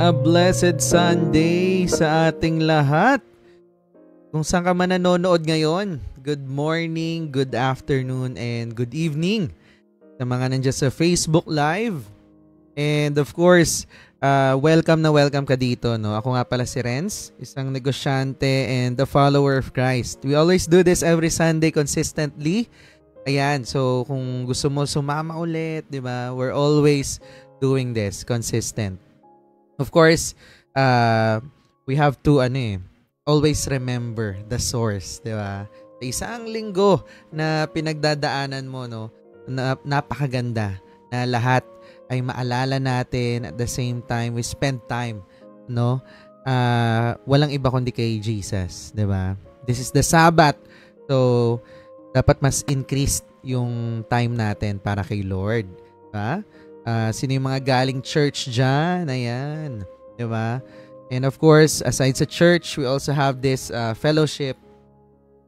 A blessed Sunday sa ating lahat. Kung saan ka man nanonood ngayon, good morning, good afternoon, and good evening. Sa mga nandiyan sa Facebook Live. And of course, welcome ka dito. No? Ako nga pala si Renz, isang negosyante and a follower of Christ. We always do this every Sunday consistently. Ayan, so kung gusto mo sumama ulit, di ba? We're always doing this, consistent. Of course, we have to always remember the source, di ba? Sa isang linggo na pinagdadaanan mo, no, napakaganda na lahat ay maalala natin at the same time we spend time, no? Walang iba kundi kay Jesus, di ba? This is the Sabbath. So, dapat mas increased yung time natin para kay Lord, di ba? Sino yung mga galing church dyan? Ayan. Diba? And of course, aside sa church, we also have this fellowship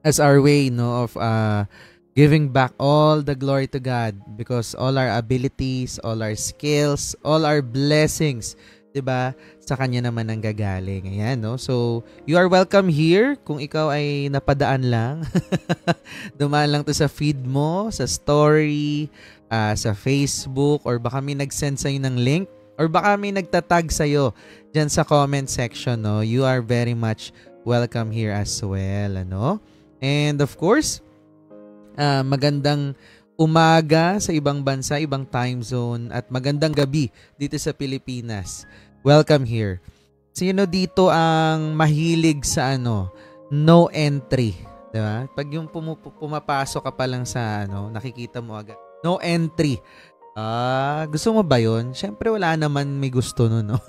as our way, no, of giving back all the glory to God because all our abilities, all our skills, all our blessings, diba, sa Kanya naman ang gagaling. Ayan, no? So, you are welcome here kung ikaw ay napadaan lang. Dumaan lang to sa feed mo, sa story, sa Facebook, or baka may nag-send sa'yo ng link, or baka may nagtatag sa'yo dyan sa comment section, no? You are very much welcome here as well, ano? And of course, magandang umaga sa ibang bansa, ibang time zone, at magandang gabi dito sa Pilipinas. Welcome here. Sino dito ang mahilig sa no entry? Diba? Pag yung pumapasok ka pa lang sa nakikita mo agad. No entry. Gusto mo ba yun? Siyempre wala naman may gusto nun, no?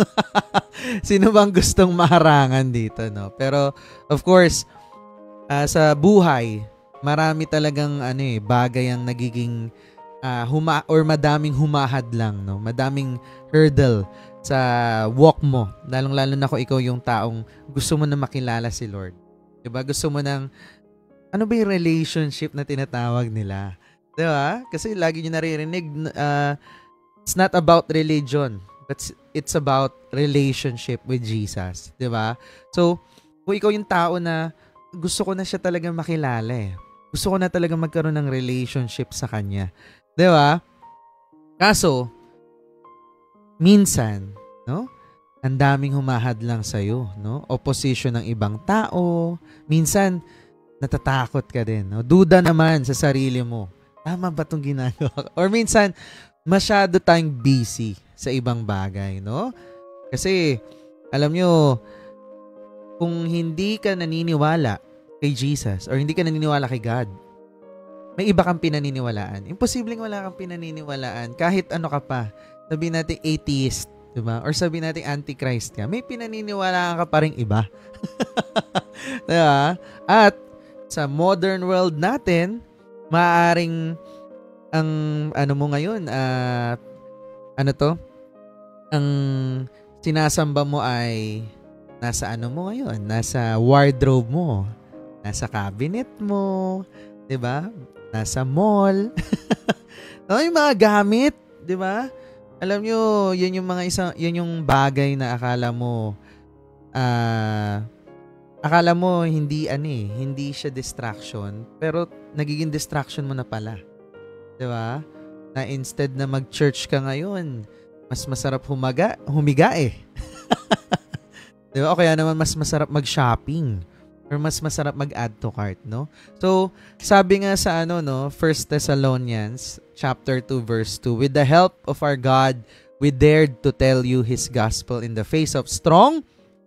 Sino bang gustong maharangan dito, no? Pero, of course, sa buhay, marami talagang bagay ang nagiging madaming humahad lang, no? Madaming hurdle sa walk mo. Lalong-lalo na kung ikaw yung taong gusto mo na makilala si Lord. Diba? Gusto mo ng, ano ba yung relationship na tinatawag nila? Diba? Kasi lagi nyo naririnig, it's not about religion, but it's about relationship with Jesus. Diba? So, kung ikaw yung tao na gusto ko na siya talaga makilala Gusto ko na talaga magkaroon ng relationship sa Kanya. Diba? Kaso, minsan, no? Ang daming humahad lang sa'yo, no? Opposition ng ibang tao. Minsan, natatakot ka din, no? Duda naman sa sarili mo. Tama ba itong ginagawa ko? Or minsan, masyado tayong busy sa ibang bagay, no? Kasi, alam nyo, kung hindi ka naniniwala kay Jesus or hindi ka naniniwala kay God, may iba kang pinaniniwalaan. Imposibleng wala kang pinaniniwalaan kahit ano ka pa. Sabihin natin atheist, diba? Or sabihin natin antichrist ka. May pinaniniwalaan ka pa ring iba. Diba? At sa modern world natin, maaaring ang mo ngayon, ang sinasamba mo ay nasa mo ngayon, nasa wardrobe mo, nasa cabinet mo, 'di ba? Nasa mall. Yung mga gamit, 'di ba? Alam nyo, yun yung bagay na akala mo hindi siya distraction, pero nagiging distraction mo na pala. 'Di ba? Na instead na mag-church ka ngayon, mas masarap humiga 'Di ba? O kaya naman mas masarap mag-shopping or mas masarap mag-add to cart, no? So, sabi nga sa 1 Thessalonians chapter 2 verse 2, with the help of our God, we dared to tell you His gospel in the face of strong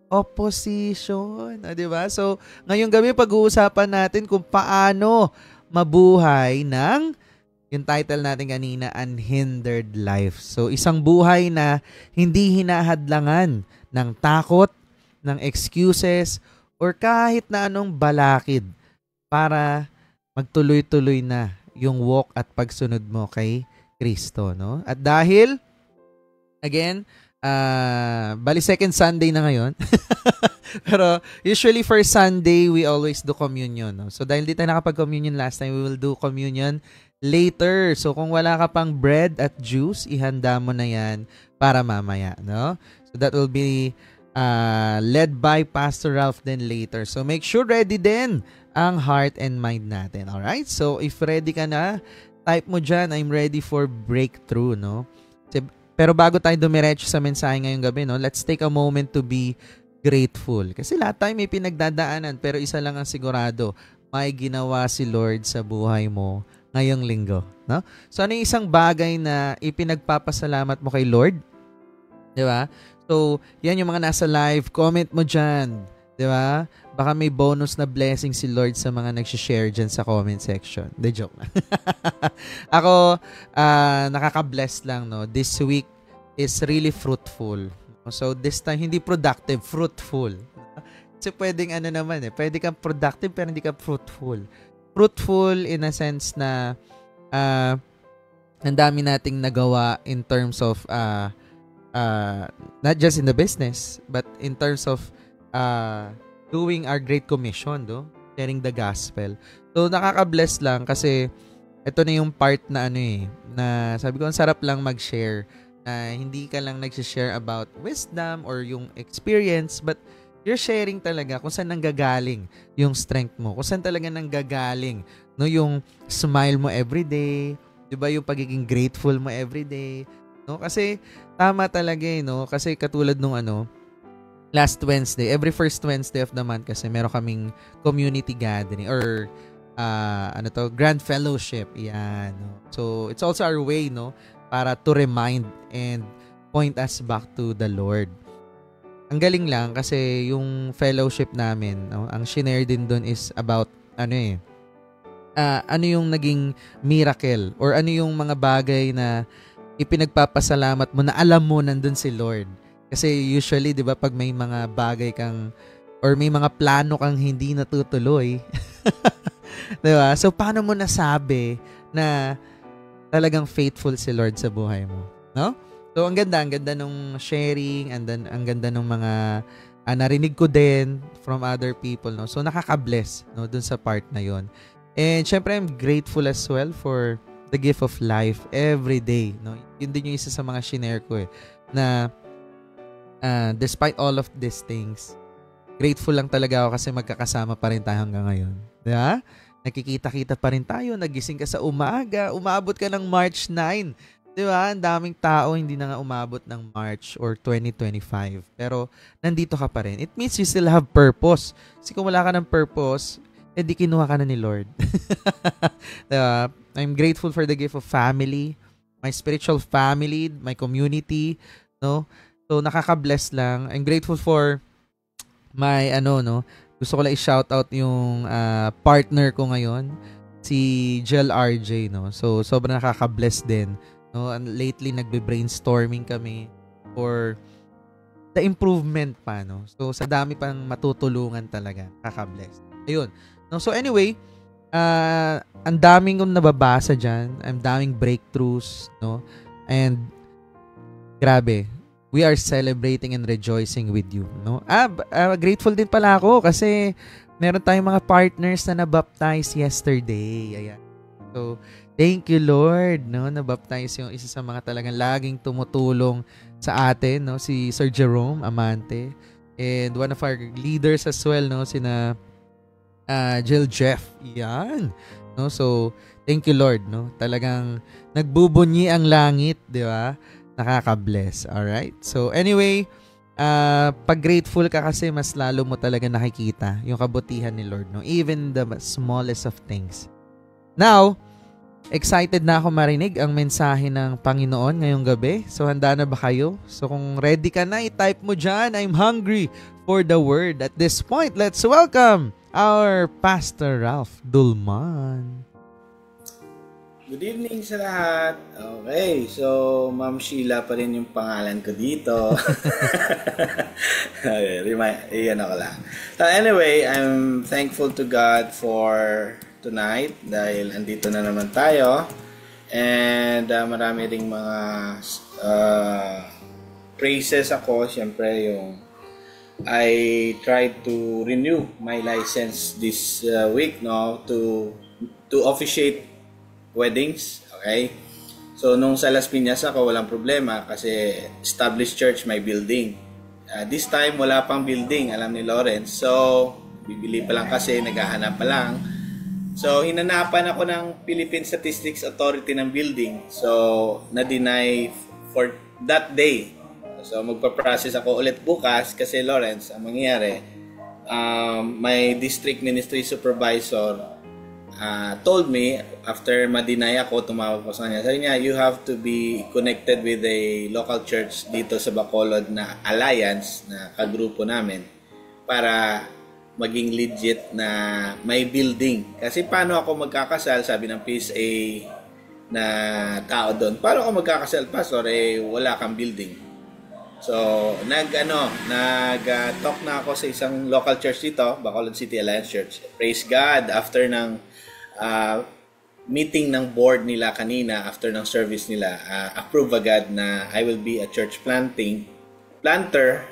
opposition. Diba? So, ngayong gabi pag-uusapan natin kung paano mabuhay ng, yung title natin kanina, Unhindered Life. So, isang buhay na hindi hinahadlangan ng takot, ng excuses, or kahit na anong balakid para magtuloy-tuloy na yung walk at pagsunod mo kay Kristo, no? At dahil, again, bali second Sunday na ngayon. Pero usually first Sunday, we always do communion. No? So dahil di tayo nakapag-communion last time, we will do communion later. So kung wala ka pang bread at juice, ihanda mo na yan para mamaya, no? So that will be led by Pastor Ralph then later. So make sure ready din ang heart and mind natin. Alright? So if ready ka na, type mo dyan, I'm ready for breakthrough, no? Pero bago tayo dumiretso sa mensahe ngayong gabi, no, let's take a moment to be grateful. Kasi lahat tayo may pinagdadaanan, pero isa lang ang sigurado, may ginawa si Lord sa buhay mo ngayong linggo. No? So ano yung isang bagay na ipinagpapasalamat mo kay Lord? Di ba? So yan yung mga nasa live, comment mo dyan. Di ba? Baka may bonus na blessing si Lord sa mga nag-share dyan sa comment section. De joke. Ako, nakaka-bless lang, no? This week is really fruitful. So this time, hindi productive, fruitful. Kasi pwedeng pwede kang productive pero hindi ka fruitful. Fruitful in a sense na ang dami nating nagawa in terms of not just in the business, but in terms of doing our Great Commission, sharing the gospel. So, nakaka-bless lang kasi ito na yung part na na sabi ko, ang sarap lang mag-share. Hindi ka lang nag-share about wisdom or yung experience, but you're sharing talaga kung saan nanggagaling yung strength mo, kung saan talaga nanggagaling, no, yung smile mo everyday, 'di ba, yung pagiging grateful mo everyday, no? Kasi tama talaga no, kasi katulad nung last Wednesday, every first Wednesday of the month kasi meron kaming community gathering or grand fellowship. Yan. No? So, it's also our way, no, para to remind and point us back to the Lord. Ang galing lang kasi yung fellowship namin, no, ang shinare din doon is about ano yung naging miracle or ano yung mga bagay na ipinagpapasalamat mo na alam mo nandun si Lord. Kasi usually, 'di ba, pag may mga bagay kang or may mga plano kang hindi natutuloy, 'di ba? So paano mo nasabi na talagang faithful si Lord sa buhay mo, no? So ang ganda nung sharing and then ang ganda nung mga narinig ko din from other people, no. So nakaka-bless, no, dun sa part na 'yon. And syempre I'm grateful as well for the gift of life every day, no. Yun din yung isa sa mga shinare ko na despite all of these things, grateful lang talaga ako kasi magkakasama pa rin tayo hanggang ngayon. Diba? Nakikita-kita pa rin tayo, nagising ka sa umaga, umabot ka ng March 9. Diba? Ang daming tao hindi na nga umabot ng March or 2025. Pero nandito ka pa rin. It means you still have purpose. Kasi kung wala ka ng purpose, di kinuha ka na ni Lord. Diba? I'm grateful for the gift of family, my spiritual family, my community, no? So, nakaka-bless lang. I'm grateful for my, gusto ko lang i-shoutout yung partner ko ngayon, si Jel RJ, no? So, sobrang nakaka-bless din, no? And lately, nagbe-brainstorming kami for the improvement pa, no? So, sa dami pang matutulungan talaga. Nakaka-bless. Ayun. No? So, anyway, ang daming kong nababasa dyan. Ang daming breakthroughs, no? And, grabe, we are celebrating and rejoicing with you, no? Grateful din pala ako kasi meron tayong mga partners na nabaptize yesterday. Ayan. So, thank you, Lord, no? Nabaptize yung isa sa mga talagang laging tumutulong sa atin, no? Si Sir Jerome Amante. And one of our leaders as well, no? Sina Jill Jeff. Yan. No? So, thank you, Lord, no? Talagang nagbubunyi ang langit, di ba? Nakaka-bless. Alright? So, anyway, pag grateful ka kasi, mas lalo mo talaga nakikita yung kabutihan ni Lord, no? Even the smallest of things. Now, excited na ako marinig ang mensahe ng Panginoon ngayong gabi. So, handa na ba kayo? So, kung ready ka na, i-type mo dyan, I'm hungry for the word. At this point, let's welcome our Pastor Ralph Dulman. Good evening sa lahat. Okay, so Ma'am Sheila pa rin yung pangalan ko dito. Iyan ako lang. So anyway, I'm thankful to God for tonight dahil andito na naman tayo. And marami ring mga praises ako. Siyempre yung I tried to renew my license this week, no, to officiate weddings, okay? So, nung sa Las Piñas ako, walang problema kasi established church, may building. This time, wala pang building, alam ni Lawrence. So, bibili pa lang kasi, naghahanap pa lang. So, hinanapan ako ng Philippine Statistics Authority ng building. So, na-deny for that day. So, magpa-process ako ulit bukas kasi Lawrence, ang mangyayari, my district ministry supervisor told me, after ma-deny ako, tumawag ko sa kanya. Sabi niya, you have to be connected with a local church dito sa Bacolod na alliance, na kagrupo namin, para maging legit na may building. Kasi paano ako magkakasal, sabi ng PSA na tao doon, paano ako magkakasal, pastor, wala kang building. So, nag-talk na ako sa isang local church dito, Bacolod City Alliance Church. Praise God, after ng meeting ng board nila kanina, after ng service nila, approve agad na I will be a church planter,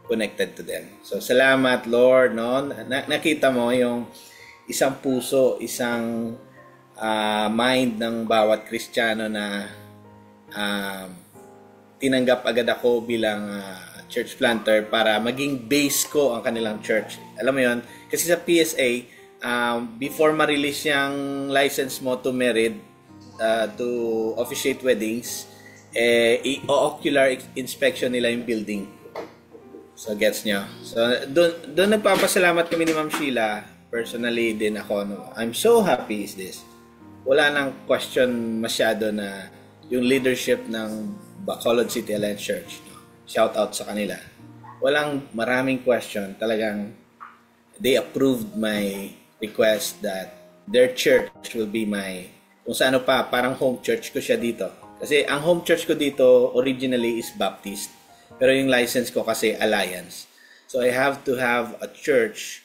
connected to them. So, salamat, Lord, no? Nakita mo yung isang puso, isang mind ng bawat Kristiyano na tinanggap agad ako bilang church planter para maging base ko ang kanilang church. Alam mo yon, kasi sa PSA, before ma-release yung license mo to married, to officiate weddings, i-ocular inspection nila yung building. So, gets nyo? So, doon nagpapasalamat kami ni Ma'am Sheila. Personally din ako. No? I'm so happy is this. Wala nang question masyado na yung leadership ng Bacolod City Alliance Church. No? Shout out sa kanila. Walang maraming question. Talagang they approved my request that their church will be my, kung sa ano pa, parang home church ko siya dito. Kasi ang home church ko dito originally is Baptist. Pero yung license ko kasi Alliance. So I have to have a church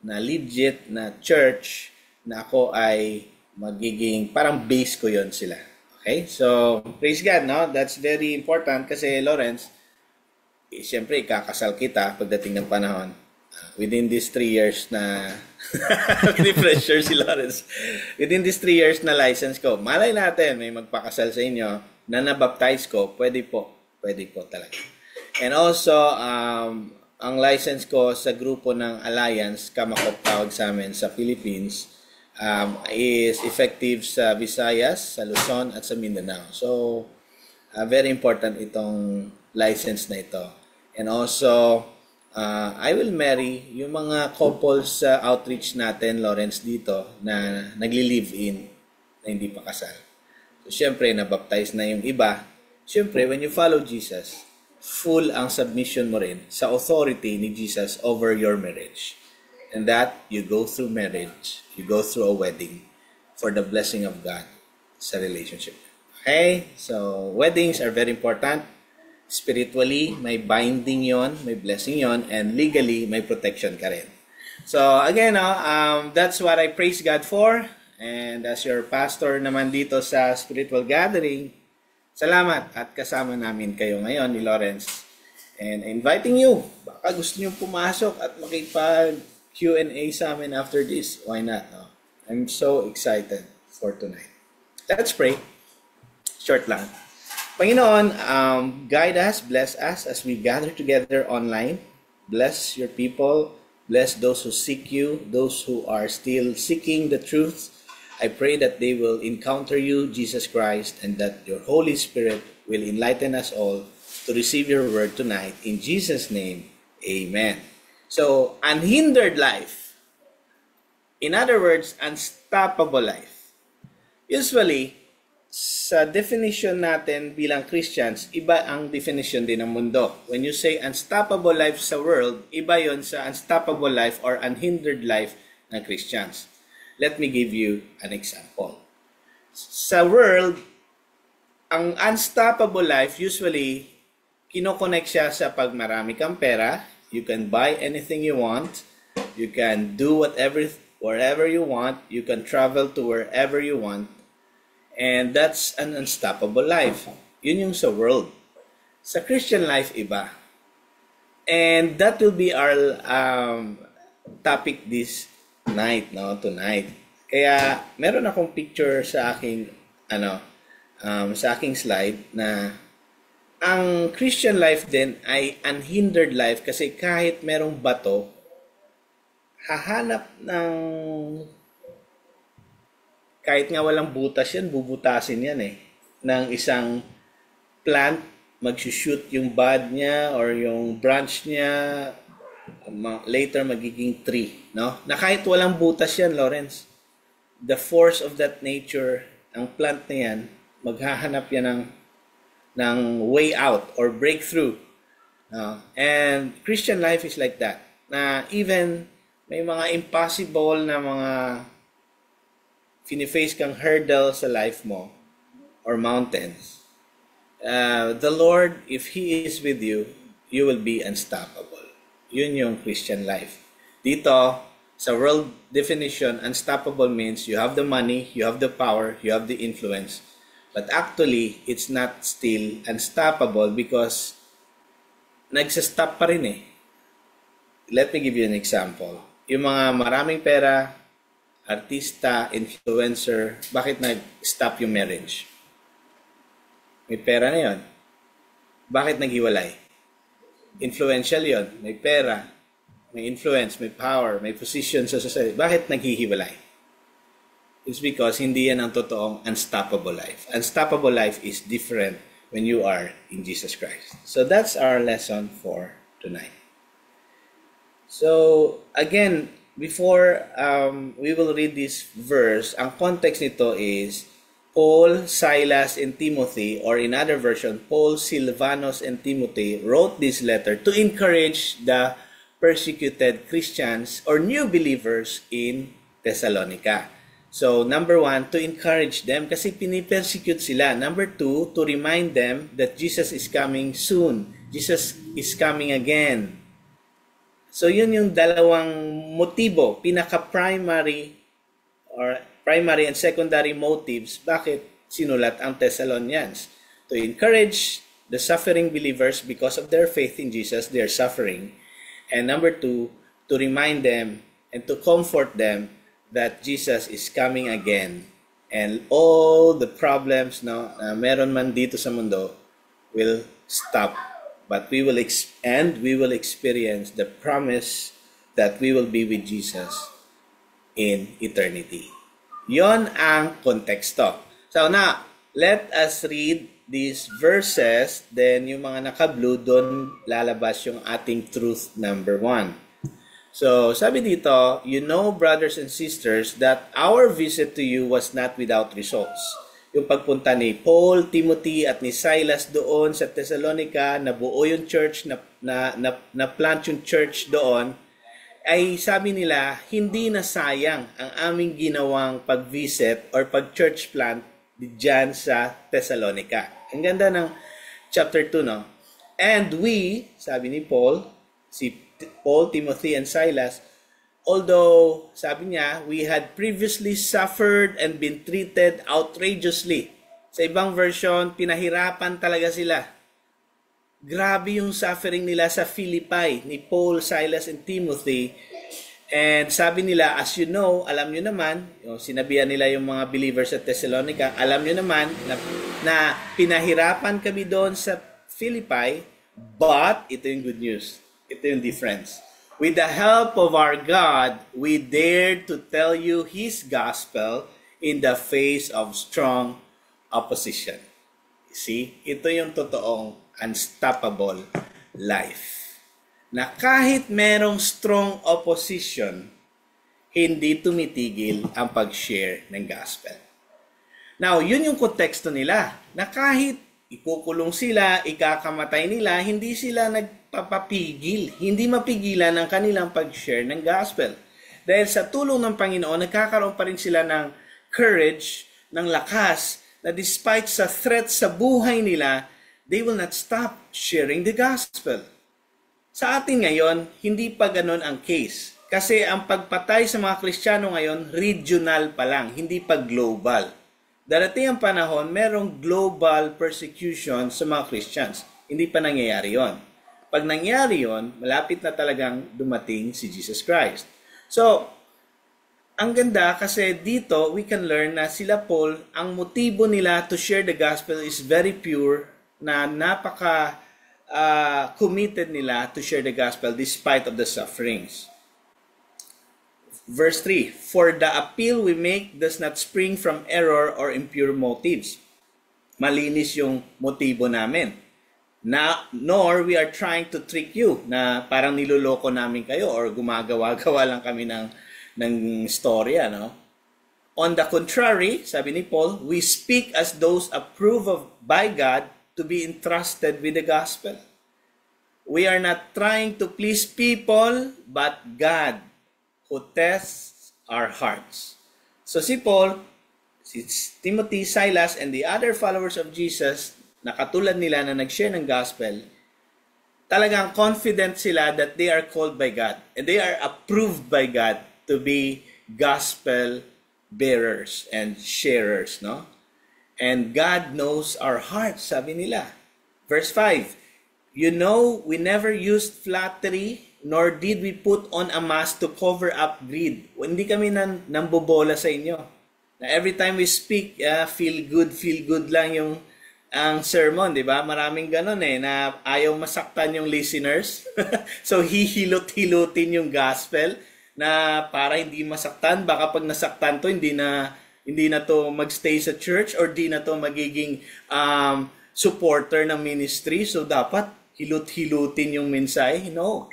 na legit na church na ako ay magiging parang base ko yon sila. Okay? So, praise God, no? That's very important kasi Lawrence, siyempre ikakasal kita pagdating ng panahon. Within these 3 years na pressure si Lawrence. Within these 3 years na license ko, malay natin may magpakasal sa inyo na nabaptize ko, pwede po talaga. And also, ang license ko sa grupo ng Alliance, Kamakop tawag sa amin sa Philippines, is effective sa Visayas, sa Luzon, at sa Mindanao. So, very important itong license na ito. And also, I will marry yung mga couples sa outreach natin, Lawrence, dito, na nagli-live-in, na hindi pa kasal. So, syempre, nabaptize na yung iba. Syempre, when you follow Jesus, full ang submission mo rin sa authority ni Jesus over your marriage. And that, you go through marriage, you go through a wedding for the blessing of God sa relationship. Okay? So, weddings are very important. Spiritually, may binding yon, may blessing yon, and legally, may protection ka rin. So, again, that's what I praise God for. And as your pastor naman dito sa spiritual gathering, salamat at kasama namin kayo ngayon ni Lawrence. And inviting you, baka gusto nyo pumasok at makipag Q&A sa amin after this. Why not? No? I'm so excited for tonight. Let's pray. Short lang. Panginoon, guide us, bless us as we gather together online. Bless your people. Bless those who seek you, those who are still seeking the truth. I pray that they will encounter you, Jesus Christ, and that your Holy Spirit will enlighten us all to receive your word tonight. In Jesus' name, amen. So, unhindered life. In other words, unstoppable life. Usually, sa definition natin bilang Christians, iba ang definition din ng mundo. When you say unstoppable life sa world, iba yon sa unstoppable life or unhindered life ng Christians. Let me give you an example. Sa world, ang unstoppable life, usually, kinoconnect siya sa pag marami kang pera. You can buy anything you want. You can do wherever you want. You can travel to wherever you want. And that's an unstoppable life. Yun yung sa world. Sa Christian life, iba. And that will be our topic this night, no? Tonight. Kaya, meron akong picture sa aking, sa aking slide na ang Christian life din ay unhindered life kasi kahit merong bato, hahanap ng kahit nga walang butas yan, bubutasin yan ng isang plant, mag-shoot yung bud niya or yung branch niya, later magiging tree, no? Na kahit walang butas yan, Lawrence, the force of that nature, ang plant na yan, maghahanap yan ng way out or breakthrough. And Christian life is like that. Na even may mga impossible na mga fini-face kang hurdle sa life mo or mountains. The Lord, if He is with you, you will be unstoppable. Yun yung Christian life. Dito, sa world definition, unstoppable means you have the money, you have the power, you have the influence. But actually, it's not still unstoppable because nagsastop pa rin Let me give you an example. Yung mga maraming pera, artista, influencer, bakit nag-stop yung marriage? May pera na yon. Bakit naghiwalay? Influential yon. May pera, may influence, may power, may position sa society. Bakit naghihiwalay? It's because hindi yan ang totoong unstoppable life. Unstoppable life is different when you are in Jesus Christ. So that's our lesson for tonight. So again, before we will read this verse, ang context nito is Paul, Silas, and Timothy, or in other version, Paul, Silvanus, and Timothy wrote this letter to encourage the persecuted Christians or new believers in Thessalonica. So, number 1, to encourage them kasi pinipersecute sila. Number 2, to remind them that Jesus is coming soon. Jesus is coming again. So, yun yung dalawang motibo, pinaka-primary or primary and secondary motives bakit sinulat ang Thessalonians. To encourage the suffering believers because of their faith in Jesus, their suffering. And number 2, to remind them and to comfort them that Jesus is coming again. And all the problems na meron man dito sa mundo will stop. But we will experience the promise that we will be with Jesus in eternity. Yon ang konteksto. So now, let us read these verses. Then yung mga naka-blue, doon lalabas yung ating truth number 1. So sabi dito, you know, brothers and sisters, that our visit to you was not without results. Yung pagpunta ni Paul, Timothy, at ni Silas doon sa Thessalonica, nabuo yung church, na plant yung church doon, ay sabi nila, hindi na sayang ang aming ginawang pag-visit or pag-church plant diyan sa Thessalonica. Ang ganda ng chapter 2, no? And we, sabi ni Paul, si Paul, Timothy, and Silas, although, sabi niya, we had previously suffered and been treated outrageously. Sa ibang version, pinahirapan talaga sila. Grabe yung suffering nila sa Philippi ni Paul, Silas, and Timothy. And sabi nila, as you know, alam nyo naman, sinabihan nila yung mga believers sa Thessalonica, alam nyo naman na pinahirapan kami doon sa Philippi, but ito yung good news. Ito yung difference. With the help of our God, we dared to tell you His gospel in the face of strong opposition. See, ito yung totoong unstoppable life. Na kahit merong strong opposition, hindi tumitigil ang pag-share ng gospel. Now, yun yung konteksto nila. Na kahit ikukulong sila, ikakamatay nila, hindi sila nagpapapigil. Hindi mapigilan ang kanilang pag-share ng gospel. Dahil sa tulong ng Panginoon, nagkakaroon pa rin sila ng courage, ng lakas, na despite sa threat sa buhay nila, they will not stop sharing the gospel. Sa atin ngayon, hindi pa ganun ang case. Kasi ang pagpatay sa mga Kristiyano ngayon, regional pa lang, hindi pa global. Darating ang panahon, merong global persecution sa mga Christians. Hindi pa nangyayari yon. Pag nangyari yon, malapit na talagang dumating si Jesus Christ. So, Ang ganda kasi dito we can learn na sila Paul, ang motibo nila to share the gospel is very pure, na napaka committed nila to share the gospel despite of the sufferings. Verse 3, for the appeal we make does not spring from error or impure motives. Malinis yung motibo namin. Nor we are trying to trick you, na parang niloloko namin kayo or gumagawa-gawa lang kami ng storya, no? On the contrary, sabi ni Paul, we speak as those approved by God to be entrusted with the gospel. We are not trying to please people, but God who tests our hearts. So si Paul, si Timothy, Silas, and the other followers of Jesus, na katulad nila na nag-share ng gospel, talagang confident sila that they are called by God and they are approved by God to be gospel bearers and sharers, no? And God knows our hearts, sabi nila. Verse 5, you know, we never used flattery, nor did we put on a mask to cover up greed. Hindi kami nambobola sa inyo. Na every time we speak, feel good lang yung ang sermon, di ba? Maraming ganun na ayaw masaktan yung listeners. So, hihilot-hilutin yung gospel na para hindi masaktan. Baka pag nasaktan to, hindi na to magstay sa church or di na to magiging supporter ng ministry. So, dapat hilot-hilutin yung mensahe. No.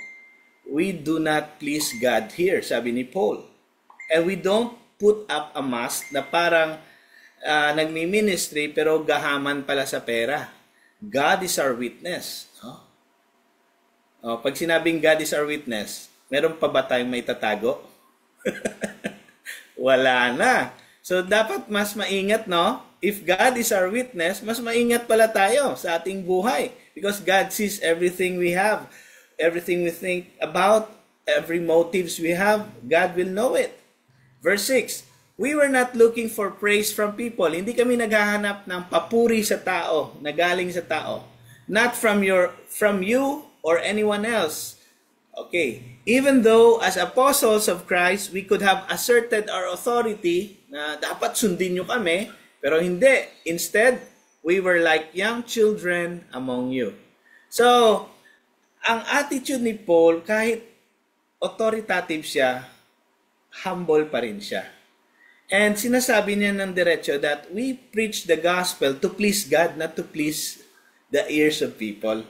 We do not please God here, sabi ni Paul. And we don't put up a mask na parang nagmi-ministry pero gahaman pala sa pera. God is our witness. No? Pag sinabing God is our witness, meron pa ba tayong may tatago? Wala na. So, dapat mas maingat, no? If God is our witness, mas maingat pala tayo sa ating buhay. Because God sees everything we have, everything we think about, every motives we have, God will know it. Verse 6, we were not looking for praise from people. Hindi kami naghahanap ng papuri sa tao, na galing sa tao. Not from you or anyone else. Okay, even though as apostles of Christ, we could have asserted our authority na dapat sundin nyo kami, pero hindi. Instead, we were like young children among you. So, ang attitude ni Paul, kahit authoritative siya, humble pa rin siya. And sinasabi niya ng diretso that we preach the gospel to please God, not to please the ears of people.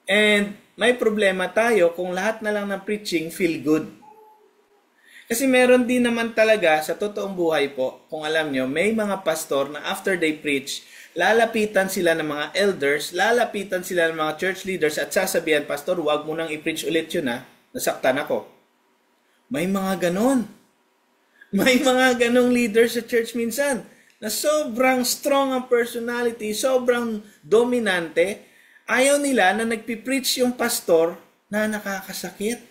And may problema tayo kung lahat na lang ng preaching feel good. Kasi meron din naman talaga sa totoong buhay po, kung alam nyo, may mga pastor na after they preach, lalapitan sila ng mga elders, lalapitan sila ng mga church leaders at sasabihan, Pastor, huwag mo nang i-preach ulit yun nasaktan ako. May mga ganon. May mga ganong leaders sa church minsan na sobrang strong ang personality, sobrang dominante. Ayaw nila na nagpipreach yung pastor na nakakasakit.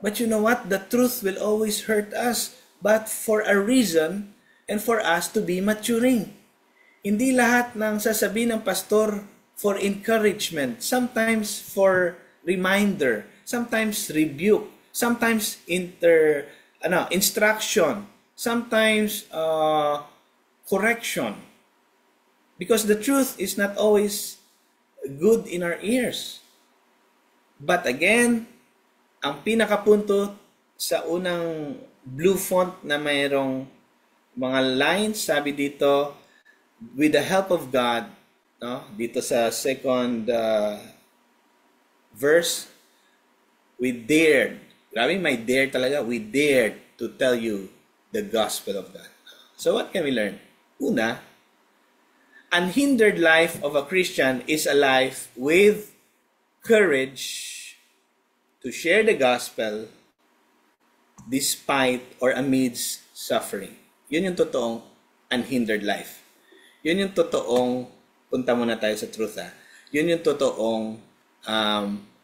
But you know what? The truth will always hurt us, but for a reason and for us to be maturing. Hindi lahat ng sasabihin ng pastor for encouragement, sometimes for reminder, sometimes rebuke, sometimes instruction, sometimes correction. Because the truth is not always good in our ears. But again, ang pinakapunto sa unang blue font na mayroong mga lines, sabi dito, with the help of God, no? Dito sa second verse, we dared, grabe may dare talaga, we dared to tell you the gospel of God. So what can we learn? Una, unhindered life of a Christian is a life with courage to share the gospel despite or amidst suffering. Yun yung totoong unhindered life. Yun yung totoong, punta muna tayo sa truth yun yung totoong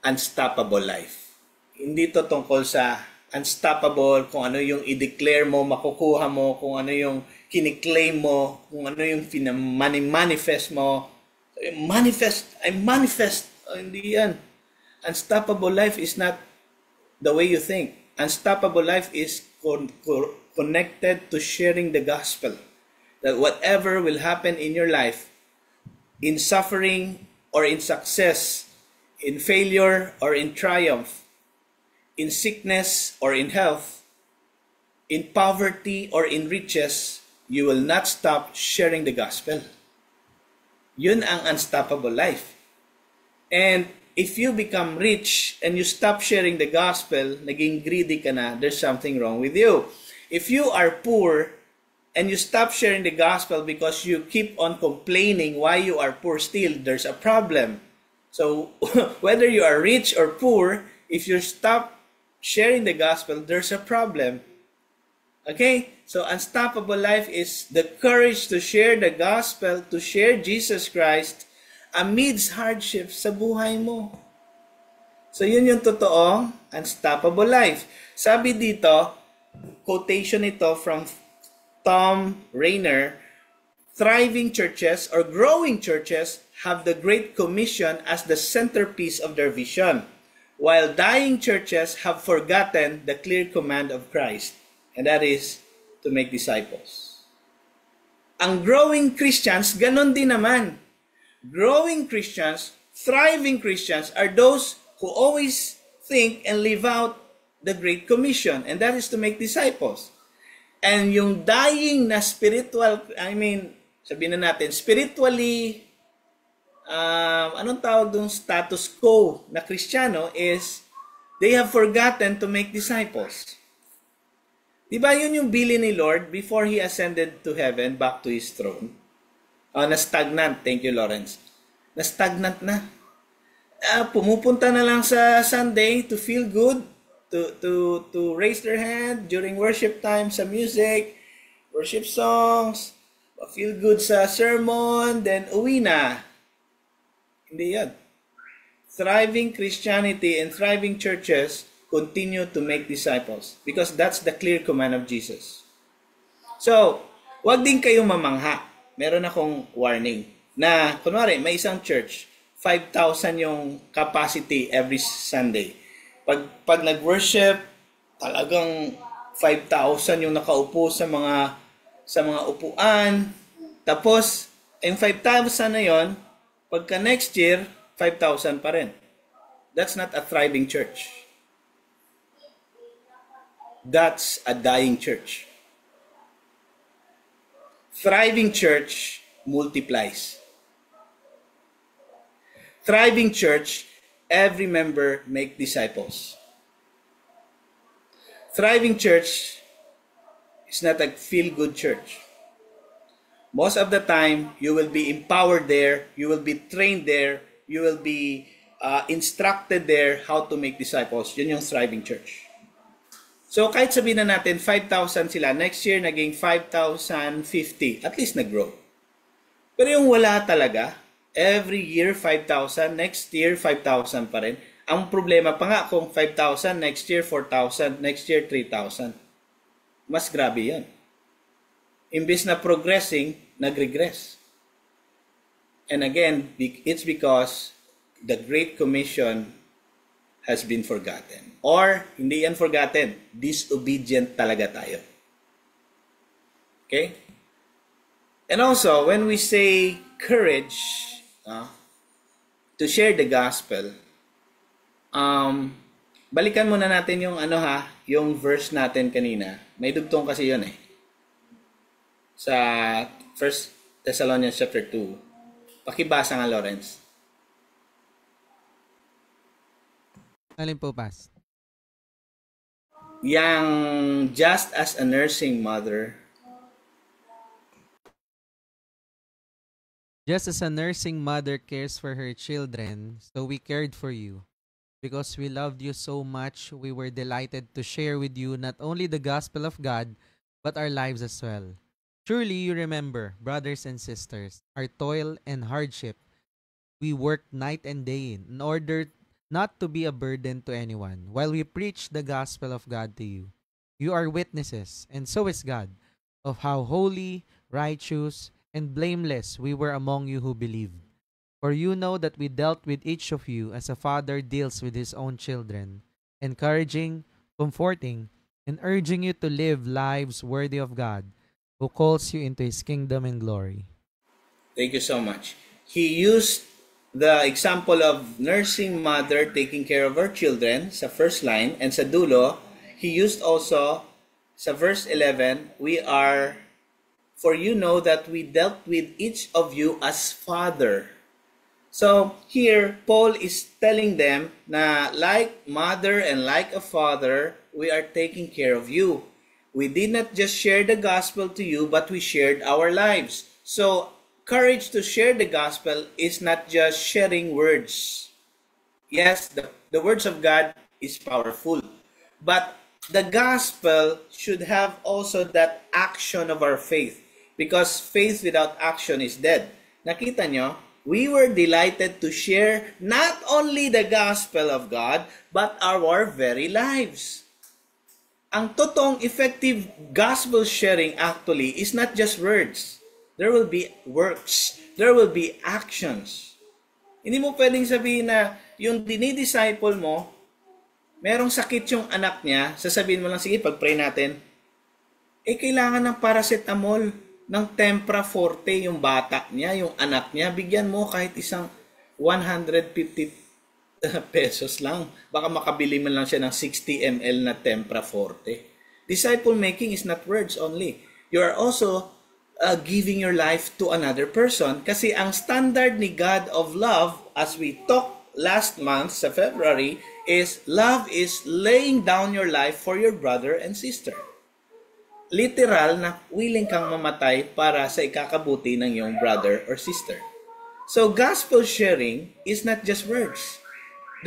unstoppable life. Hindi to tungkol sa unstoppable, kung ano yung i-declare mo, makukuha mo, kung ano yung kiniklaim mo, kung ano yung manifest mo. I manifest. Hindi yan. Unstoppable life is not the way you think. Unstoppable life is connected to sharing the gospel. That whatever will happen in your life, in suffering or in success, in failure or in triumph, in sickness or in health, in poverty or in riches, you will not stop sharing the gospel. Yun ang unstoppable life. And if you become rich and you stop sharing the gospel, naging greedy ka na, there's something wrong with you. If you are poor and you stop sharing the gospel because you keep on complaining why you are poor still, there's a problem. So whether you are rich or poor, if you stop sharing the gospel, there's a problem. Okay? So unstoppable life is the courage to share the gospel, to share Jesus Christ amidst hardships sa buhay mo. So yun yung totoong unstoppable life. Sabi dito, quotation ito from Tom Rainer, thriving churches or growing churches have the Great Commission as the centerpiece of their vision, while dying churches have forgotten the clear command of Christ, and that is to make disciples. Ang growing Christians, ganon din naman. Growing Christians, thriving Christians are those who always think and live out the Great Commission, and that is to make disciples. And yung dying na spiritual, sabihin na natin, spiritually, anong tawag dun status quo na Kristiyano is, they have forgotten to make disciples. Diba yun yung bilin ni Lord before He ascended to heaven, back to His throne? Na-stagnant. Thank you, Lawrence. Na-stagnant na. Pumupunta na lang sa Sunday to feel good, to raise their hand during worship time sa music, worship songs, feel good sa sermon, then uwi na. Hindi yan. Thriving Christianity and thriving churches continue to make disciples because that's the clear command of Jesus. So, wag din kayong mamangha. Meron akong warning na, kunwari, may isang church, 5,000 yung capacity every Sunday. Pag nag-worship, talagang 5,000 yung nakaupo sa mga upuan. Tapos, yung 5,000 na yon, pagka next year, 5,000 pa rin. That's not a thriving church. That's a dying church. Thriving church multiplies. Thriving church, every member make disciples. Thriving church is not a feel-good church. Most of the time, you will be empowered there, you will be trained there, you will be instructed there how to make disciples. Yun yung thriving church. So kahit sabihin na natin 5,000 sila, next year naging 5,050, at least nag-grow. Pero yung wala talaga, every year 5,000, next year 5,000 pa rin. Ang problema pa nga kung 5,000, next year 4,000, next year 3,000. Mas grabe yan. Imbis na progressing, nag-regress. And again, it's because the Great Commission has been forgotten. Or, hindi yan forgotten, disobedient talaga tayo. Okay? And also, when we say courage to share the gospel, balikan muna natin yung yung verse natin kanina. May dugtong kasi yun sa 1 Thessalonians chapter 2. Pakibasa nga, Lawrence. Alin po, Pas? Yang just as a nursing mother. Just as a nursing mother cares for her children, so we cared for you. Because we loved you so much, we were delighted to share with you not only the gospel of God, but our lives as well. Surely you remember, brothers and sisters, our toil and hardship. We worked night and day in order not to be a burden to anyone, while we preach the gospel of God to you. You are witnesses, and so is God, of how holy, righteous, and blameless we were among you who believed. For you know that we dealt with each of you as a father deals with his own children, encouraging, comforting, and urging you to live lives worthy of God, who calls you into His kingdom and glory. Thank you so much. He used the example of nursing mother taking care of her children sa first line, and sa dulo, he used also sa verse 11, for you know that we dealt with each of you as father. So here, Paul is telling them na like mother and like a father, we are taking care of you. We did not just share the gospel to you, but we shared our lives. So courage to share the gospel is not just sharing words. Yes, the words of God is powerful. But the gospel should have also that action of our faith. Because faith without action is dead. Nakita nyo? We were delighted to share not only the gospel of God, but our very lives. Ang totoong effective gospel sharing actually is not just words. There will be works. There will be actions. Hindi mo pwedeng sabihin na yung dinidisciple mo, merong sakit yung anak niya, sasabihin mo lang, sige, pag-pray natin, kailangan ng paracetamol, ng Tempra Forte yung bata niya, yung anak niya, bigyan mo kahit isang 150 pesos lang. Baka makabili man lang siya ng 60 ml na Tempra Forte. Disciple making is not words only. You are also giving your life to another person. Kasi ang standard ni God of love, as we talked last month sa February, is love is laying down your life for your brother and sister. Literal na willing kang mamatay para sa ikakabuti ng iyong brother or sister. So gospel sharing is not just words.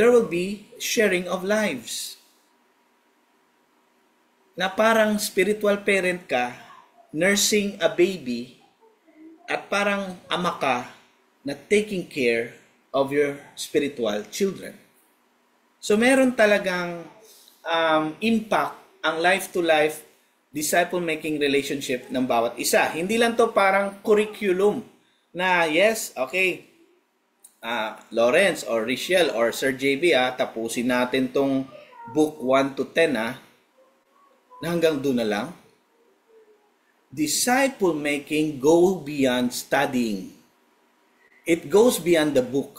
There will be sharing of lives. Na parang spiritual parent ka, nursing a baby, at parang ama ka na taking care of your spiritual children. So meron talagang impact ang life-to-life disciple-making relationship ng bawat isa. Hindi lang to parang curriculum na yes, okay, Lawrence or Richelle or Sir JB, tapusin natin tong book 1 to 10 na hanggang doon na lang. Disciple-making go beyond studying. It goes beyond the book.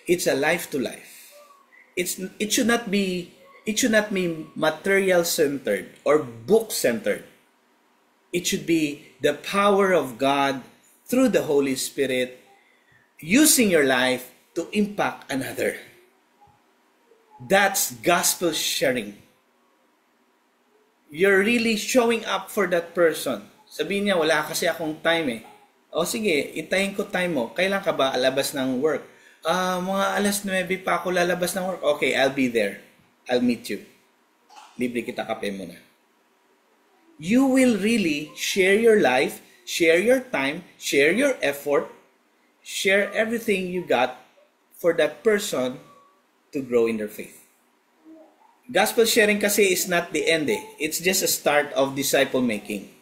It's a life-to-life. It should not be material-centered or book-centered. It should be the power of God through the Holy Spirit using your life to impact another. That's gospel sharing. You're really showing up for that person. Sabihin niya, wala kasi akong time . O sige, itayin ko time mo. Kailan ka ba alabas ng work? Mga alas 9 pa ako lalabas ng work. Okay, I'll be there. I'll meet you. Libre kita kape muna. You will really share your life, share your time, share your effort, share everything you got for that person to grow in their faith. Gospel sharing kasi is not the end . It's just a start of disciple making.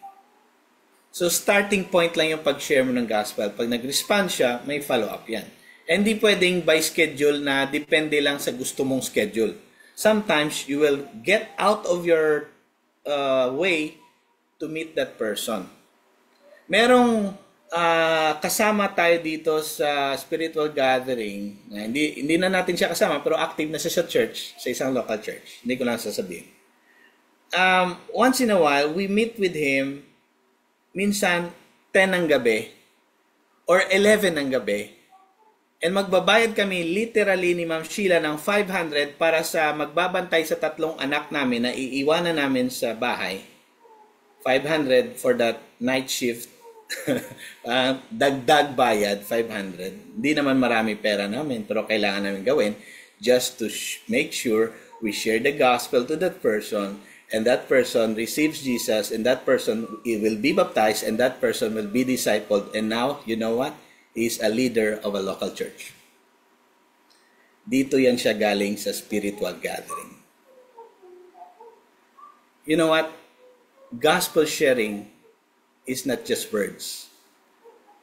So starting point lang yung pag-share mo ng gospel. Pag nag-respond siya, may follow-up yan. Hindi pwedeng by schedule na depende lang sa gusto mong schedule. Sometimes you will get out of your way to meet that person. Merong kasama tayo dito sa spiritual gathering. Hindi na natin siya kasama pero active na siya sa church, sa isang local church. Hindi ko lang sasabihin. Once in a while, we meet with him minsan 10 ng gabi or 11 ng gabi. And magbabayad kami literally ni Ma'am Sheila ng 500 para sa magbabantay sa 3 anak namin na iiwanan namin sa bahay. 500 for that night shift. Dagdag bayad, 500. Hindi naman marami pera namin, pero kailangan namin gawin just to make sure we share the gospel to that person, and that person receives Jesus, and that person will be baptized, and that person will be discipled. And now, you know what? Is a leader of a local church. Dito yan siya galing sa spiritual gathering. You know what? Gospel sharing is not just words.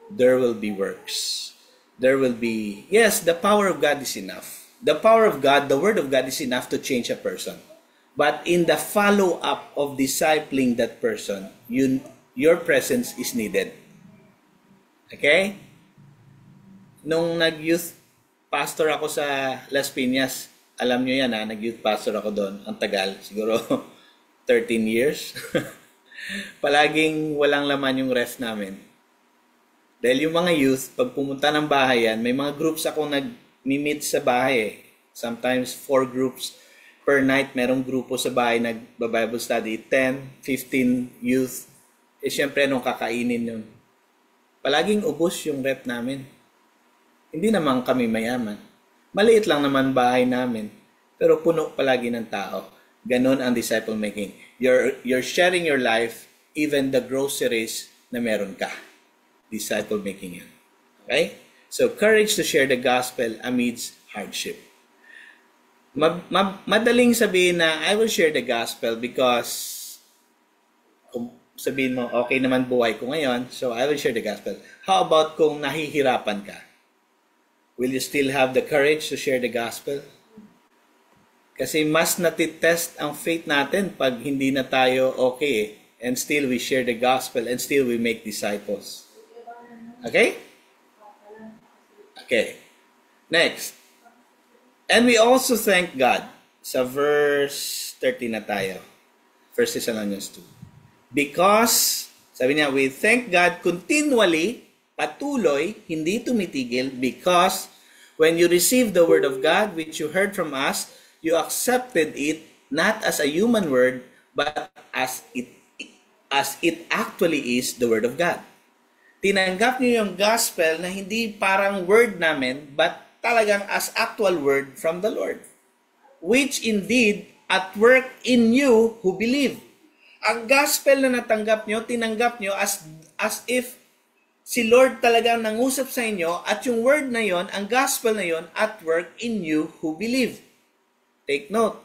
There will be works. There will be, yes, the power of God is enough. The power of God, the Word of God is enough to change a person. But in the follow-up of discipling that person, your presence is needed. Okay? Nung nag-youth pastor ako sa Las Piñas, alam nyo yan nag-youth pastor ako doon. Ang tagal, siguro 13 years. Palaging walang laman yung ref namin. Dahil yung mga youth, pag pumunta ng bahay yan, may mga groups akong nag-meet sa bahay. Sometimes 4 groups per night. Merong grupo sa bahay nag-Bible study. 10, 15 youth. Siyempre, nung kakainin yun. Palaging ubos yung rep namin. Hindi naman kami mayaman. Maliit lang naman bahay namin. Pero puno palagi ng tao. Ganon ang disciple making. You're sharing your life, even the groceries na meron ka. Disciple making yan. Okay? So, courage to share the gospel amidst hardship. Madaling sabihin na I will share the gospel because kung sabihin mo, okay naman buhay ko ngayon, so I will share the gospel. How about kung nahihirapan ka? Will you still have the courage to share the gospel? Kasi mas natitest ang faith natin pag hindi na tayo okay and still we share the gospel and still we make disciples. Okay? Okay. Next. And we also thank God. Sa verse 13 na tayo. 1 Thessalonians 2. Because, sabi niya, we thank God continually, patuloy, hindi tumitigil, because when you received the word of God, which you heard from us, you accepted it not as a human word, but as it actually is the word of God. Tinanggap niyo yung gospel na hindi parang word namin, but talagang as actual word from the Lord. Which indeed at work in you who believe. Ang gospel na natanggap nyo, tinanggap nyo as if si Lord talagang nangusap sa inyo at yung word na yon, ang gospel na yon, at work in you who believe. Take note,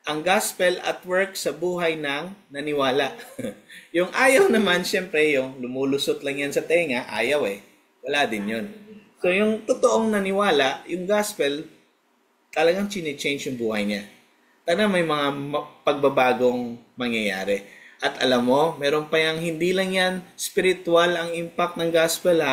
ang gospel at work sa buhay ng naniwala. Yung ayaw naman, syempre, yung lumulusot lang yan sa tenga, ayaw Wala din yun. So yung totoong naniwala, yung gospel, talagang chine-change yung buhay niya. Talagang may mga pagbabagong mangyayari. At alam mo, meron pa yung hindi lang yan spiritual ang impact ng gospel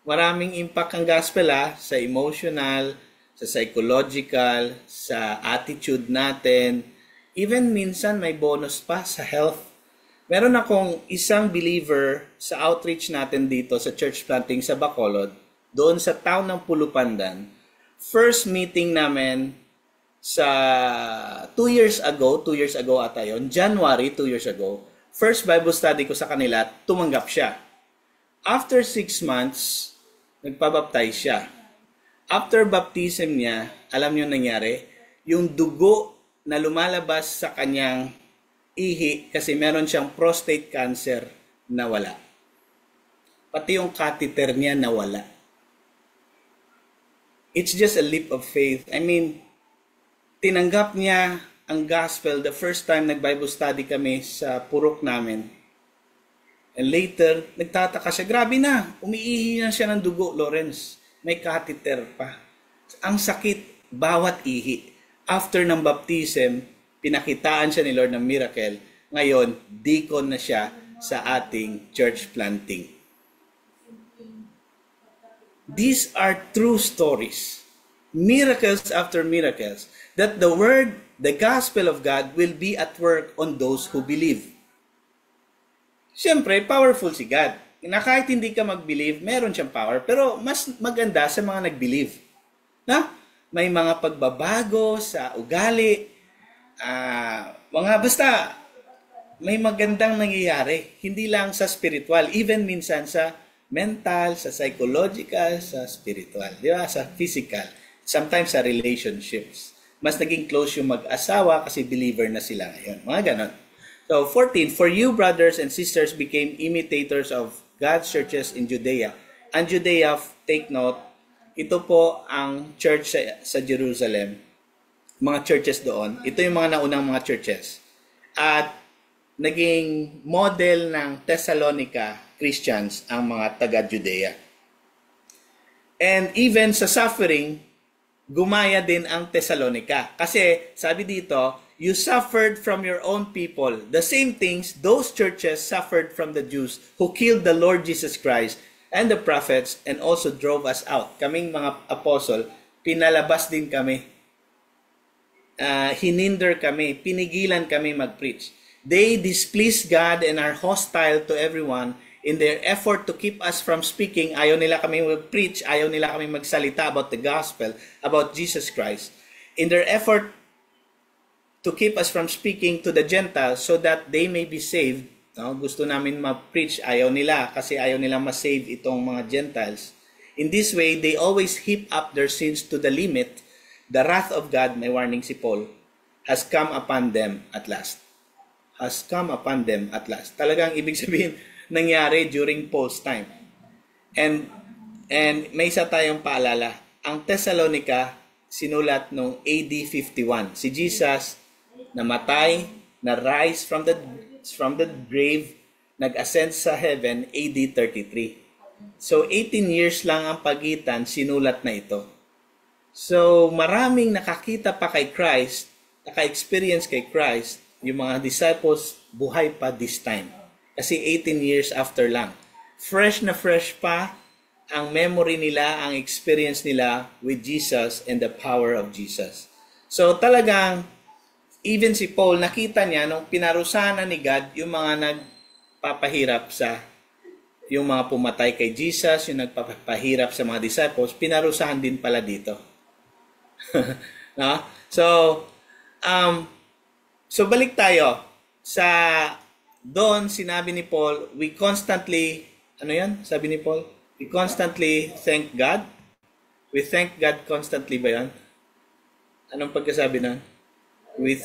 Maraming impact ang gospel sa emotional, sa psychological, sa attitude natin. Even minsan may bonus pa sa health. Meron akong isang believer sa outreach natin dito sa church planting sa Bacolod, doon sa town ng Pulupandan. First meeting namin sa 2 years ago ata yun, January 2 years ago, first Bible study ko sa kanila, tumanggap siya. After 6 months, nagpabaptize siya. After baptism niya, alam niyo nangyari, yung dugo na lumalabas sa kanyang ihi kasi meron siyang prostate cancer nawala. Pati yung catheter niya nawala. It's just a leap of faith. I mean, tinanggap niya ang gospel the first time nag-Bible study kami sa purok namin. And later, nagtataka siya, grabe na, umiihi na siya ng dugo, Lawrence. May catheter pa. Ang sakit, bawat ihi. After ng baptism, pinakitaan siya ni Lord ng miracle. Ngayon, deacon na siya sa ating church planting. These are true stories. Miracles after miracles. That the word, the gospel of God will be at work on those who believe. Siyempre, powerful si God. Na kahit hindi ka mag-believe, meron siyang power. Pero mas maganda sa mga nag-believe. May mga pagbabago sa ugali. Basta, may magandang nangyayari. Hindi lang sa spiritual. Even minsan sa mental, sa psychological, sa spiritual. Di ba? Sa physical. Sometimes sa relationships. Mas naging close yung mag-asawa kasi believer na sila ngayon. Mga ganon. So, 14, for you, brothers and sisters, became imitators of God's churches in Judea. Ang Judea, take note, ito po ang church sa Jerusalem. Mga churches doon. Ito yung mga naunang mga churches. At naging model ng Thessalonica Christians ang mga taga-Judea. And even sa suffering, gumaya din ang Thessalonica. Kasi sabi dito, You suffered from your own people. The same things those churches suffered from the Jews who killed the Lord Jesus Christ and the prophets and also drove us out. Kaming mga apostle, pinalabas din kami. Hininder kami, pinigilan kami mag-preach. They displease God and are hostile to everyone in their effort to keep us from speaking. Ayaw nila kami mag-preach, ayaw nila kami magsalita about the gospel, about Jesus Christ. In their effort to keep us from speaking to the Gentiles so that they may be saved. No? Gusto namin ma-preach, ayaw nila kasi ayaw nila ma-save itong mga Gentiles. In this way, they always heap up their sins to the limit. The wrath of God, may warning si Paul, has come upon them at last. Has come upon them at last. Talagang ibig sabihin, nangyari during Paul's time. And may isa tayong paalala. Ang Thessalonica, sinulat noong AD 51. Si Jesus, namatay, na-rise from the grave, nag-ascend sa heaven, AD 33. So, 18 years lang ang pagitan, sinulat na ito. So, maraming nakakita pa kay Christ, naka-experience kay Christ, yung mga disciples, buhay pa this time. Kasi 18 years after lang. Fresh na fresh pa ang memory nila, ang experience nila with Jesus and the power of Jesus. So, talagang, even si Paul, nakita niya nung pinarusahan ni God yung mga nagpapahirap yung mga pumatay kay Jesus, yung nagpapahirap sa mga disciples, pinarusahan din pala dito. No? So balik tayo sa doon sinabi ni Paul, we constantly, ano yan? Sabi ni Paul, we constantly thank God. We thank God constantly ba yan? Anong pagkasabi na? We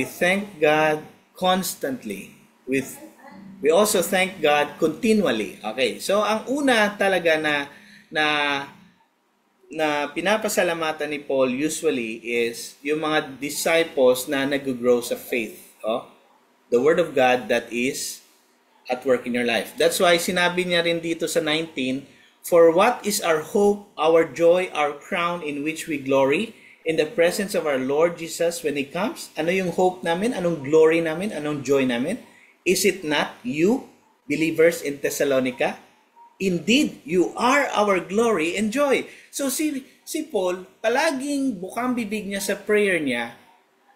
thank God constantly. We also thank God continually. Okay. So ang una talaga na pinapasalamatan ni Paul usually is yung mga disciples na nag-grow sa faith. The word of God that is at work in your life. That's why sinabi niya rin dito sa 19, for what is our hope, our joy, our crown in which we glory in the presence of our Lord Jesus when He comes? Ano yung hope namin? Anong glory namin? Anong joy namin? Is it not you, believers in Thessalonica? Indeed, you are our glory and joy. So si Paul, palaging bukang bibig niya sa prayer niya,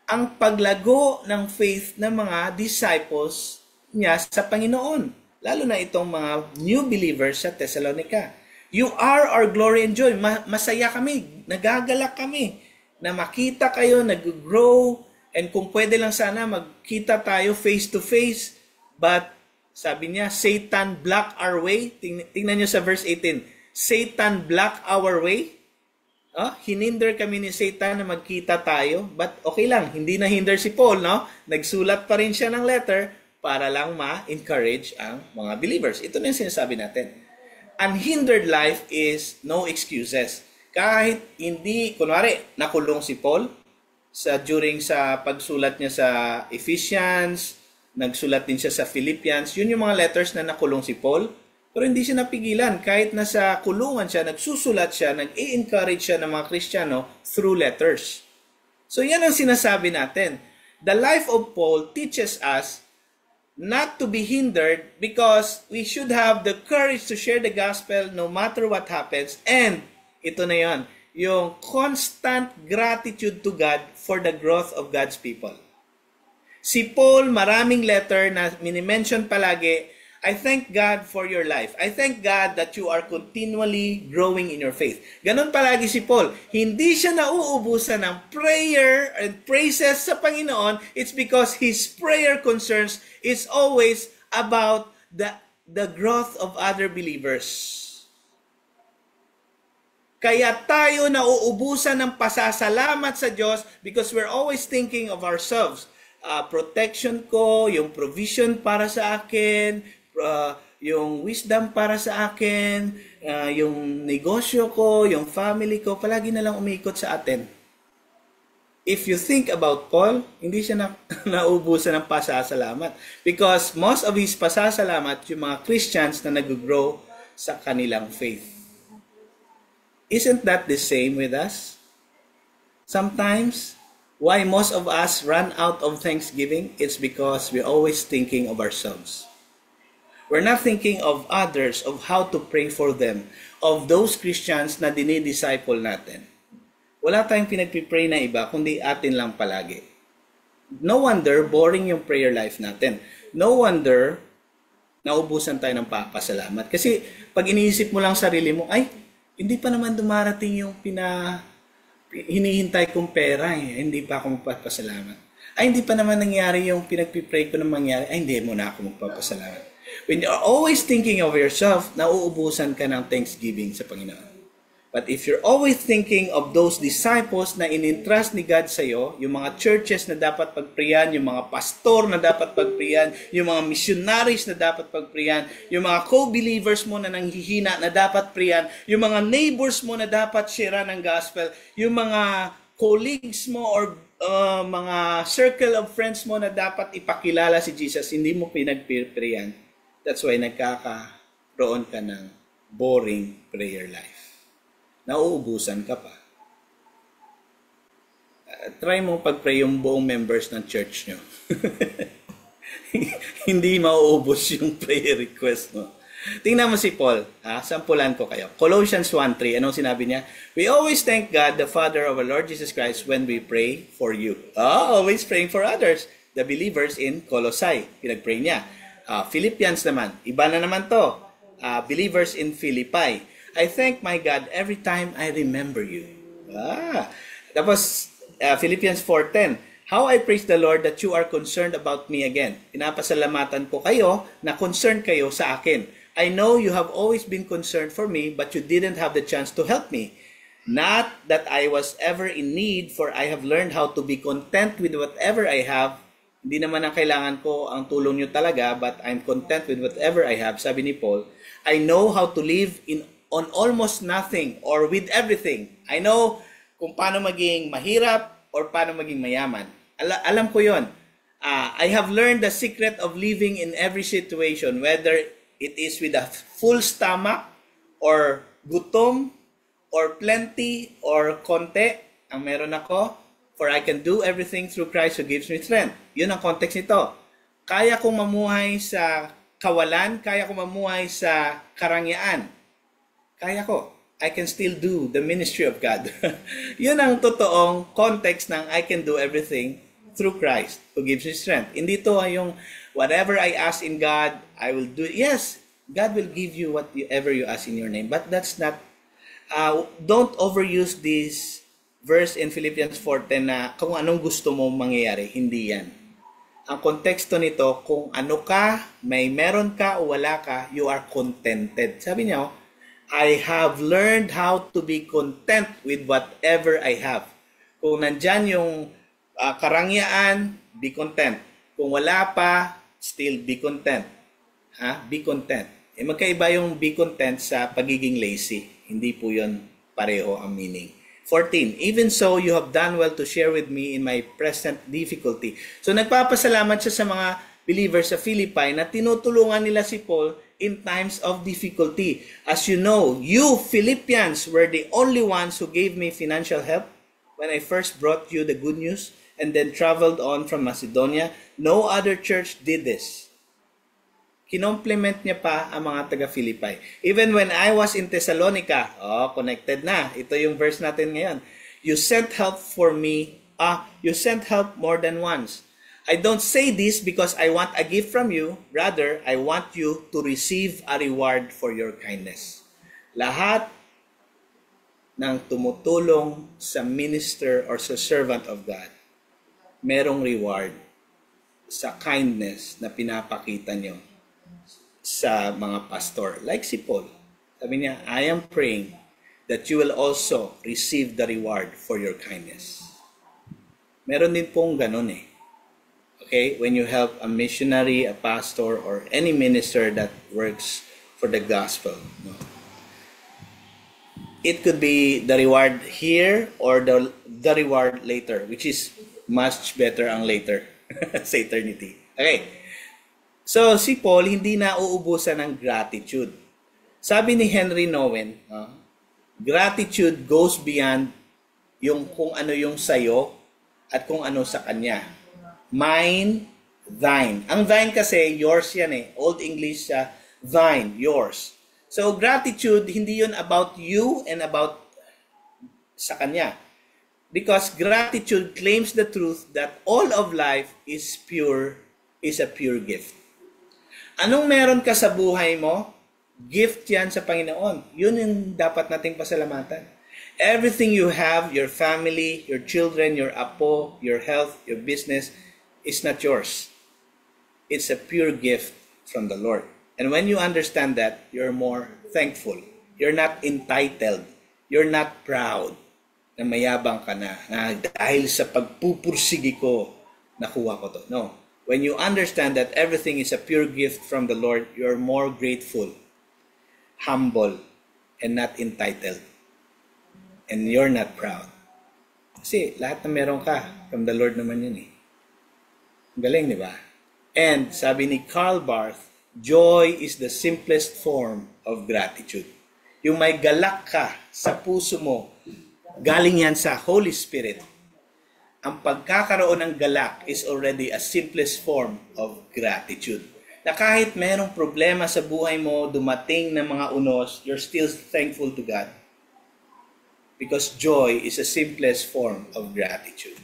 ang paglago ng faith ng mga disciples niya sa Panginoon. Lalo na itong mga new believers sa Thessalonica. You are our glory and joy. Masaya kami, nagagalak kami na makita kayo, nag-grow, and kung pwede lang sana magkita tayo face to face, but sabi niya, Satan block our way. Tingnan niyo sa verse 18. Satan block our way. Hininder kami ni Satan na magkita tayo, but okay lang, hindi na hinder si Paul, no? Nagsulat pa rin siya ng letter para lang ma-encourage ang mga believers. Ito na yung sinasabi natin. Unhindered life is no excuses. Kahit hindi, kunwari, nakulong si Paul during sa pagsulat niya sa Ephesians, nagsulat din siya sa Philippians, yun yung mga letters na nakulong si Paul, pero hindi siya napigilan. Kahit nasa kulungan siya, nagsusulat siya, nag-i-encourage siya ng mga Kristiyano through letters. So yan ang sinasabi natin. The life of Paul teaches us not to be hindered because we should have the courage to share the gospel no matter what happens. And ito na yon, yung constant gratitude to God for the growth of God's people. Si Paul, maraming letter na minimension palagi, I thank God for your life. I thank God that you are continually growing in your faith. Ganon palagi si Paul. Hindi siya nauubusan ng prayer and praises sa Panginoon. It's because his prayer concerns is always about the growth of other believers. Kaya tayo nauubusan ng pasasalamat sa Diyos because we're always thinking of ourselves. Protection ko, yung provision para sa akin, yung wisdom para sa akin, yung negosyo ko, yung family ko, palagi na lang umiikot sa atin. If you think about Paul, hindi siya naubusan ng pasasalamat. Because most of his pasasalamat, yung mga Christians na nag-grow sa kanilang faith. Isn't that the same with us? Sometimes, Why most of us run out of thanksgiving? It's because we're always thinking of ourselves. We're not thinking of others, of how to pray for them, of those Christians na dinidisciple natin. Wala tayong pinagpipray na iba, kundi atin lang palagi. No wonder, boring yung prayer life natin. No wonder, naubusan tayo ng papasalamat. Kasi pag iniisip mo lang sarili mo, ay, hindi pa naman dumarating yung hinihintay kong pera, hindi pa ako magpapasalamat. Ay, hindi pa naman nangyari yung pinagpipray ko na mangyari, ay, hindi mo na ako magpapasalamat. When you're always thinking of yourself, nauubusan ka ng thanksgiving sa Panginoon. But if you're always thinking of those disciples na in-entrust ni God sa iyo, yung mga churches na dapat pagpriyan, yung mga pastor na dapat pagpriyan, yung mga missionaries na dapat pagpriyan, yung mga co-believers mo na nanghihina na dapat priyan, yung mga neighbors mo na dapat share ng gospel, yung mga colleagues mo or mga circle of friends mo na dapat ipakilala si Jesus, hindi mo pinagpriyan. That's why nagkakaroon ka ng boring prayer life. Nauubusan ka pa. Try mo pag-pray yung buong members ng church nyo. Hindi mauubos yung prayer request mo. Tingnan mo si Paul. Sampulan ko kayo. Colossians 1:3. Anong sinabi niya? We always thank God, the Father of our Lord Jesus Christ, when we pray for you. Always praying for others. The believers in Colossae. Pinag-pray niya. Philippians naman. Iba na naman to. Believers in Philippi. I thank my God every time I remember you. Tapos, Philippians 4:10. How I praise the Lord that you are concerned about me again. Pinapasalamatan ko kayo na concerned kayo sa akin. I know you have always been concerned for me, but you didn't have the chance to help me. Not that I was ever in need, for I have learned how to be content with whatever I have. Hindi naman ang kailangan ko ang tulong nyo talaga, but I'm content with whatever I have. Sabi ni Paul, I know how to live on almost nothing or with everything. I know kung paano maging mahirap or paano maging mayaman. Alam ko yon. I have learned the secret of living in every situation, whether it is with a full stomach or gutom or plenty or konti ang meron ako, for I can do everything through Christ who gives me strength. Yun ang context nito. Kaya kong mamuhay sa kawalan, kaya kong mamuhay sa karangyaan. Kaya ko. I can still do the ministry of God. Yun ang totoong context ng I can do everything through Christ who gives me strength. Hindi to yung whatever I ask in God, I will do it. Yes, God will give you whatever you ask in your name. But that's not, don't overuse this verse in Philippians 4:10 na kung anong gusto mong mangyayari. Hindi yan. Ang konteksto nito, kung ano ka, may meron ka o wala ka, you are contented. Sabi niya, I have learned how to be content with whatever I have. Kung nandyan yung karangyaan, be content. Kung wala pa, still be content. Be content. Magkaiba yung be content sa pagiging lazy. Hindi po yun pareho ang meaning. 14. Even so, you have done well to share with me in my present difficulty. So nagpapasalamat siya sa mga believers sa Philippi na tinutulungan nila si Paul in times of difficulty. As you know, you Philippians were the only ones who gave me financial help when I first brought you the good news and then traveled on from Macedonia. No other church did this. Kinomplement niya pa ang mga taga-Philippi. Even when I was in Thessalonica, connected na. Ito yung verse natin ngayon. You sent help for me. You sent help more than once. I don't say this because I want a gift from you. Rather, I want you to receive a reward for your kindness. Lahat ng tumutulong sa minister or sa servant of God, merong reward sa kindness na pinapakita nyo sa mga pastor. Like si Paul. Sabi niya, I am praying that you will also receive the reward for your kindness. Meron din pong ganun eh. Okay, when you help a missionary, a pastor, or any minister that works for the gospel, it could be the reward here or the reward later, which is much better ang later sa eternity. Okay, so si Paul hindi na uubusan ng gratitude. Sabi ni Henry Nouwen, gratitude goes beyond yung kung ano yung sayo at kung ano sa Kanya. Mine, thine. Ang thine kasi, yours yan eh. Old English, thine, yours. So, gratitude, hindi yun about you and about sa Kanya. Because gratitude claims the truth that all of life is a pure gift. Anong meron ka sa buhay mo? Gift yan sa Panginoon. Yun yung dapat nating pasalamatan. Everything you have, your family, your children, your apo, your health, your business, is not yours. It's a pure gift from the Lord. And when you understand that, you're more thankful. You're not entitled. You're not proud na mayabang ka na dahil sa pagpupursigi ko, nakuha ko to. No. When you understand that everything is a pure gift from the Lord, you're more grateful, humble, and not entitled. And you're not proud. Kasi lahat na meron ka, from the Lord naman yun eh. Galing, di ba? And sabi ni Karl Barth, joy is the simplest form of gratitude. Yung may galak ka sa puso mo, galing yan sa Holy Spirit. Ang pagkakaroon ng galak is already a simplest form of gratitude. Na kahit mayroong problema sa buhay mo, dumating na mga unos, you're still thankful to God. Because joy is a simplest form of gratitude.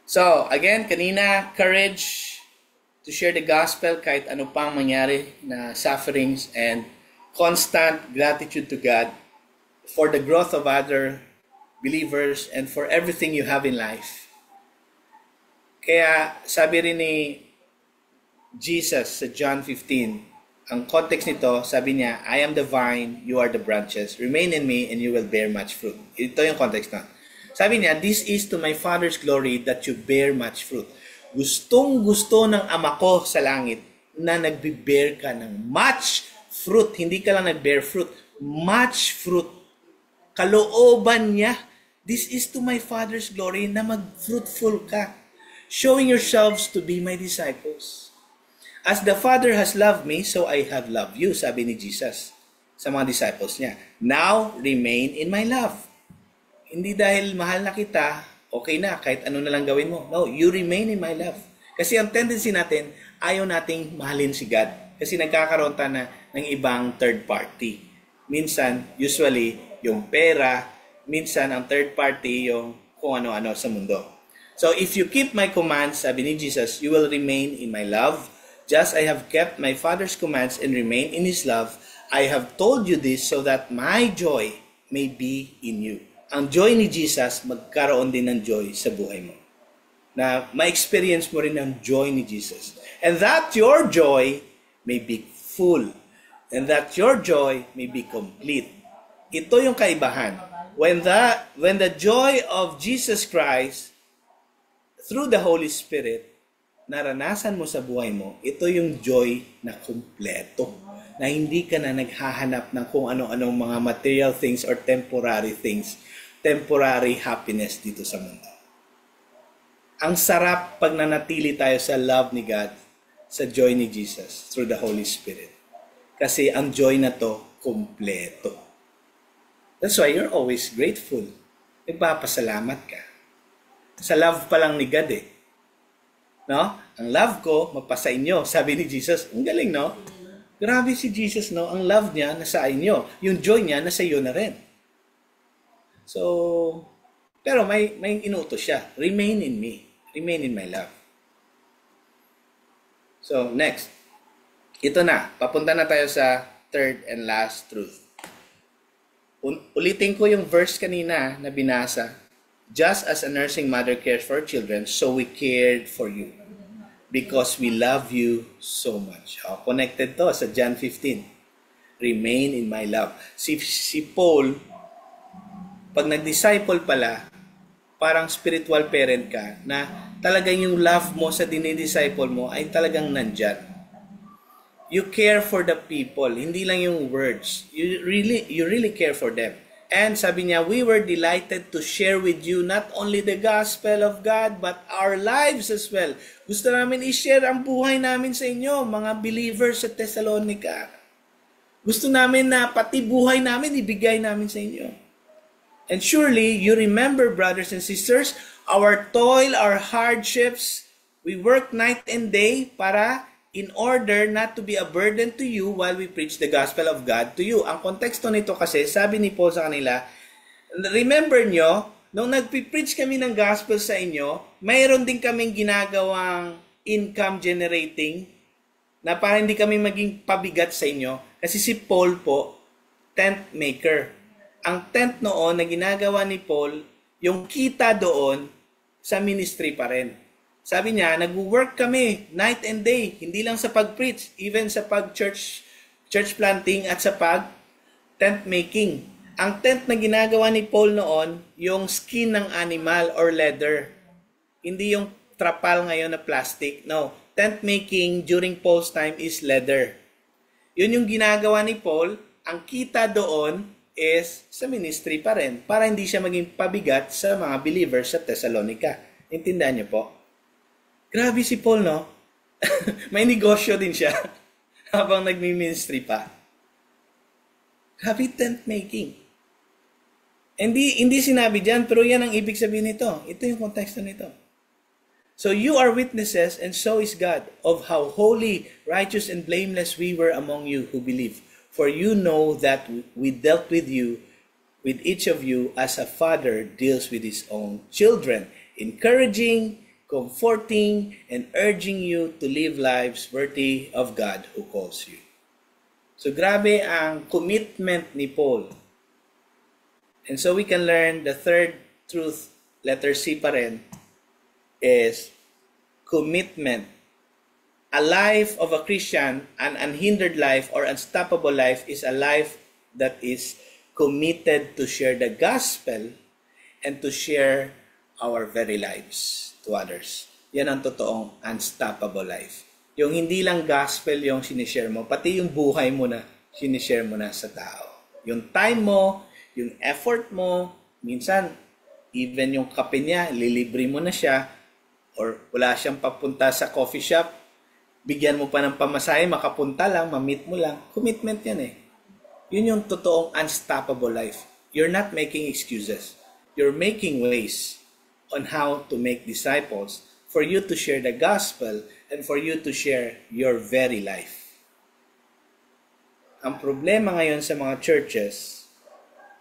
So, again, kanina, courage to share the gospel kahit ano pang mangyari na sufferings, and constant gratitude to God for the growth of other believers and for everything you have in life. Kaya sabi rin ni Jesus sa John 15, ang context nito, sabi niya, I am the vine, you are the branches. Remain in me and you will bear much fruit. Ito yung context na. Sabi niya, this is to my Father's glory that you bear much fruit. Gustong-gusto ng Ama ko sa langit na nagbe-bear ka ng much fruit. Hindi ka lang nag-bear fruit. Much fruit. Kalooban niya. This is to my Father's glory na mag-fruitful ka. Showing yourselves to be my disciples. As the Father has loved me, so I have loved you, sabi ni Jesus sa mga disciples niya. Now, remain in my love. Hindi dahil mahal na kita, okay na, kahit ano na lang gawin mo. No, you remain in my love. Kasi ang tendency natin, ayaw nating mahalin si God. Kasi nagkakaroon tayo ng ibang third party. Minsan, usually, yung pera, minsan ang third party, yung kung ano-ano sa mundo. So, if you keep my commands, sabi ni Jesus, you will remain in my love. Just I have kept my Father's commands and remain in His love. I have told you this so that my joy may be in you. Ang joy ni Jesus, magkaroon din ng joy sa buhay mo. Na ma-experience mo rin ang joy ni Jesus. And that your joy may be full. And that your joy may be complete. Ito yung kaibahan. When the joy of Jesus Christ, through the Holy Spirit, naranasan mo sa buhay mo, ito yung joy na kumpleto. Na hindi ka na naghahanap ng kung ano-anong mga material things or temporary things. Temporary happiness dito sa mundo. Ang sarap pag nanatili tayo sa love ni God, sa joy ni Jesus, through the Holy Spirit. Kasi ang joy na to, kumpleto. That's why you're always grateful. Nagpapasalamat ka. Sa love pa lang ni God eh. No? Ang love ko, mapasa inyo. Sabi ni Jesus, ang galing, no? Grabe si Jesus, no? Ang love niya, nasa inyo. Yung joy niya, nasa iyo na rin. So, pero may inutos siya. Remain in me. Remain in my love. So, next. Ito na. Papunta na tayo sa third and last truth. Ulitin ko yung verse kanina na binasa. Just as a nursing mother cares for children, so we cared for you. Because we love you so much. Connected to sa John 15. Remain in my love. Si Paul, pag nag-disciple pala, parang spiritual parent ka, na talagang yung love mo sa dinidisciple mo ay talagang nandyan. You care for the people, hindi lang yung words. You really care for them. And sabi niya, we were delighted to share with you not only the gospel of God, but our lives as well. Gusto namin i-share ang buhay namin sa inyo, mga believers sa Thessalonica. Gusto namin na pati buhay namin ibigay namin sa inyo. And surely you remember, brothers and sisters, our toil, our hardships. We work night and day para in order not to be a burden to you while we preach the gospel of God to you. Ang konteksto nito kasi, sabi ni Paul sa kanila, remember nyo, nung nagpipreach kami ng gospel sa inyo, mayroon din kaming ginagawang income generating na para hindi kami maging pabigat sa inyo. Kasi si Paul po, tent maker. Ang tent noon na ginagawa ni Paul, yung kita doon sa ministry pa rin. Sabi niya, nag-work kami night and day, hindi lang sa pag-preach, even sa pag-church planting at sa pag-tent making. Ang tent na ginagawa ni Paul noon, yung skin ng animal or leather. Hindi yung trapal ngayon na plastic. No, tent making during Paul's time is leather. Yun yung ginagawa ni Paul. Ang kita doon is sa ministry pa rin para hindi siya maging pabigat sa mga believers sa Thessalonica. Intindihan niyo po? Grabe si Paul, no? May negosyo din siya habang nagmi-ministry pa. Grabe tent making. Hindi sinabi dyan, pero yan ang ibig sabihin nito. Ito yung konteksto nito. So you are witnesses, and so is God, of how holy, righteous, and blameless we were among you who believe. For you know that we dealt with each of you, as a father deals with his own children, encouraging, comforting, and urging you to live lives worthy of God who calls you. So grabe ang commitment ni Paul. And so we can learn the third truth, letter C pa rin, is commitment. A life of a Christian, an unhindered life or unstoppable life, is a life that is committed to share the gospel and to share our very lives to others. Yan ang totoong unstoppable life. Yung hindi lang gospel yung sinishare mo, pati yung buhay mo na sinishare mo na sa tao. Yung time mo, yung effort mo, minsan, even yung kape niya, lilibre mo na siya, or wala siyang papunta sa coffee shop, bigyan mo pa ng pamasahe, makapunta lang, ma-meet mo lang. Commitment yan eh. Yun yung totoong unstoppable life. You're not making excuses. You're making ways on how to make disciples for you to share the gospel and for you to share your very life. Ang problema ngayon sa mga churches,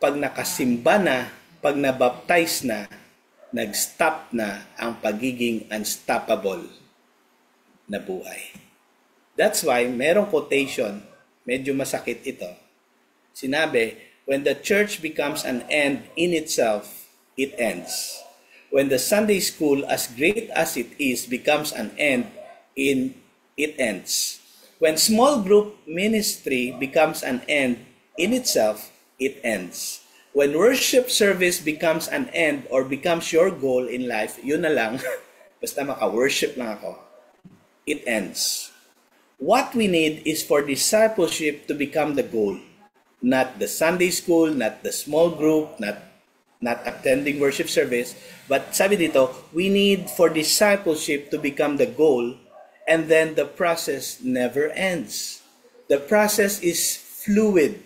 pag nakasimba na, pag nabaptize na, nag-stop na ang pagiging unstoppable na buhay. That's why merong quotation, medyo masakit ito. Sinabi, when the church becomes an end in itself, it ends. When the Sunday school, as great as it is, becomes an end in it ends. When small group ministry becomes an end in itself, it ends. When worship service becomes an end or becomes your goal in life, yun na lang, basta maka-worship lang ako, it ends. What we need is for discipleship to become the goal. Not the Sunday school, not the small group, not attending worship service, but sabi dito, we need for discipleship to become the goal, and then the process never ends. The process is fluid.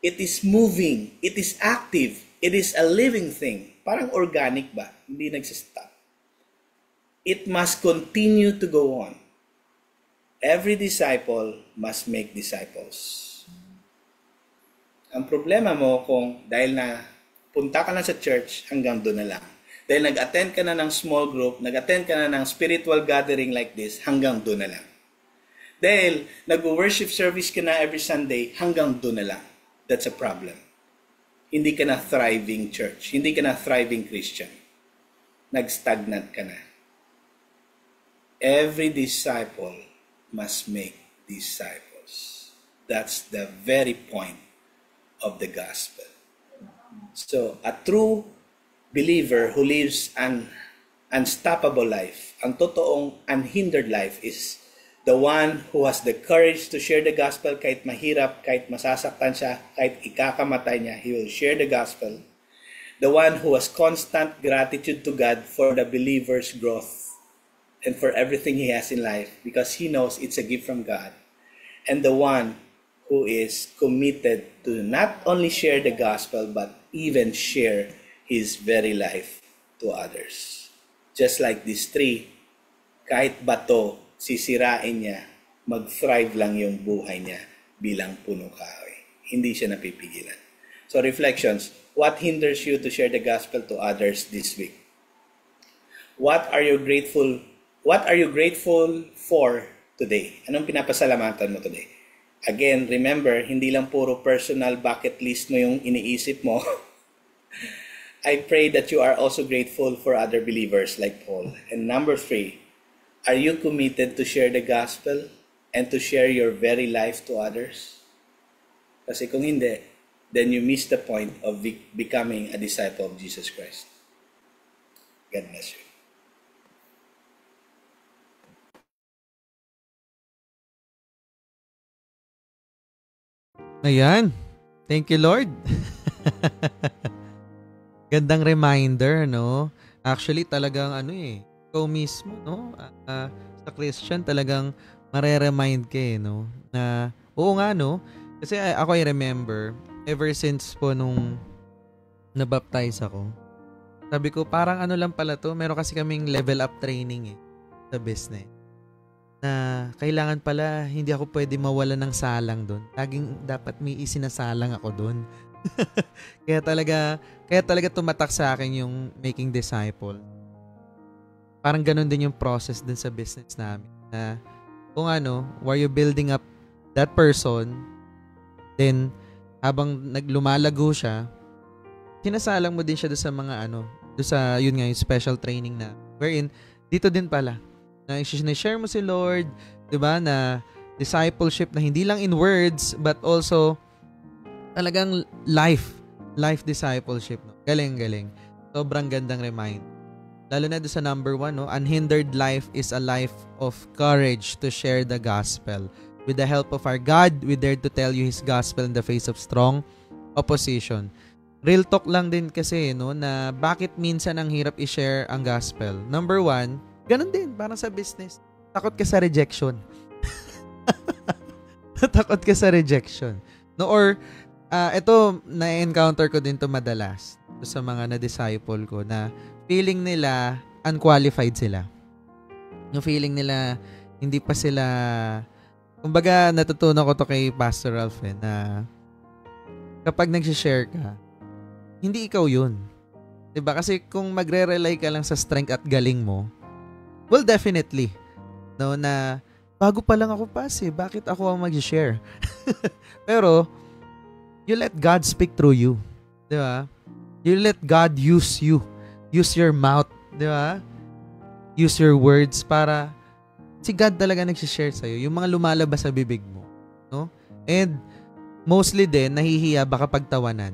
It is moving. It is active. It is a living thing. Parang organic ba? Hindi nagsistop. It must continue to go on. Every disciple must make disciples. Ang problema mo kung dahil na punta ka na sa church, hanggang doon na lang. Dahil nag-attend ka na ng small group, nag-attend ka na ng spiritual gathering like this, hanggang doon na lang. Dahil nag-worship service ka na every Sunday, hanggang doon na lang. That's a problem. Hindi ka na thriving church. Hindi ka na thriving Christian. Nag-stagnant ka na. Every disciple must make disciples. That's the very point of the gospel. So, a true believer who lives an unstoppable life, ang totoong unhindered life, is the one who has the courage to share the gospel kahit mahirap, kahit masasaktan siya, kahit ikakamatay niya, he will share the gospel. The one who has constant gratitude to God for the believer's growth and for everything he has in life because he knows it's a gift from God. And the one who is committed to not only share the gospel but even share His very life to others. Just like this tree, kahit bato, sisirain niya, mag-thrive lang yung buhay niya bilang punong kahoy. Hindi siya napipigilan. So reflections, what hinders you to share the gospel to others this week? What are you grateful for today? Anong pinapasalamatan mo today? Again, remember, hindi lang puro personal bucket list mo yung iniisip mo. I pray that you are also grateful for other believers like Paul. And number 3, are you committed to share the gospel and to share your very life to others? Kasi kung hindi, then you miss the point of becoming a disciple of Jesus Christ. God bless you. Ayan. Thank you, Lord. Gandang reminder, no? Actually, talagang ikaw mismo, no? Sa Christian, talagang mareremind ka no? Na, oo nga, no? Kasi ako I remember, ever since po nung nabaptize ako, sabi ko, parang lang pala to, meron kasi kaming level up training sa business. Na kailangan pala hindi ako pwede mawala ng salang doon. Laging dapat may isinasalang ako doon. kaya talaga tumatak sa akin yung making disciple. Parang ganun din yung process din sa business namin. Na kung while you building up that person, then habang naglumalago siya, sinasalang mo din siya doon sa mga doon sa yun nga yung special training na wherein dito din pala na i-share mo si Lord, 'di ba, na discipleship na hindi lang in words but also talagang life discipleship, no? Galing. Sobrang gandang reminder. Lalo na doon sa number 1, no? Unhindered life is a life of courage to share the gospel. With the help of our God, we dare to tell you His gospel in the face of strong opposition. Real talk lang din kasi, no, na bakit minsan ang hirap i-share ang gospel. Number 1, ganun din, parang sa business. Takot ka sa rejection. Takot ka sa rejection. No, or, ito, na-encounter ko din to madalas sa mga na-disciple ko na feeling nila unqualified sila. No, feeling nila hindi pa sila, kumbaga natutunan ko to kay Pastor Ralph na kapag nag-share ka, hindi ikaw yun. 'Di ba? Kasi kung magre-rely ka lang sa strength at galing mo, well, definitely, no, na bago pa lang ako bakit ako ang mag-share? Pero, you let God speak through you. Di ba? You let God use you. Use your mouth. Di ba? Use your words para si God talaga nag-share sa'yo. Yung mga lumalabas sa bibig mo. No? And, mostly din, nahihiya baka pagtawanan.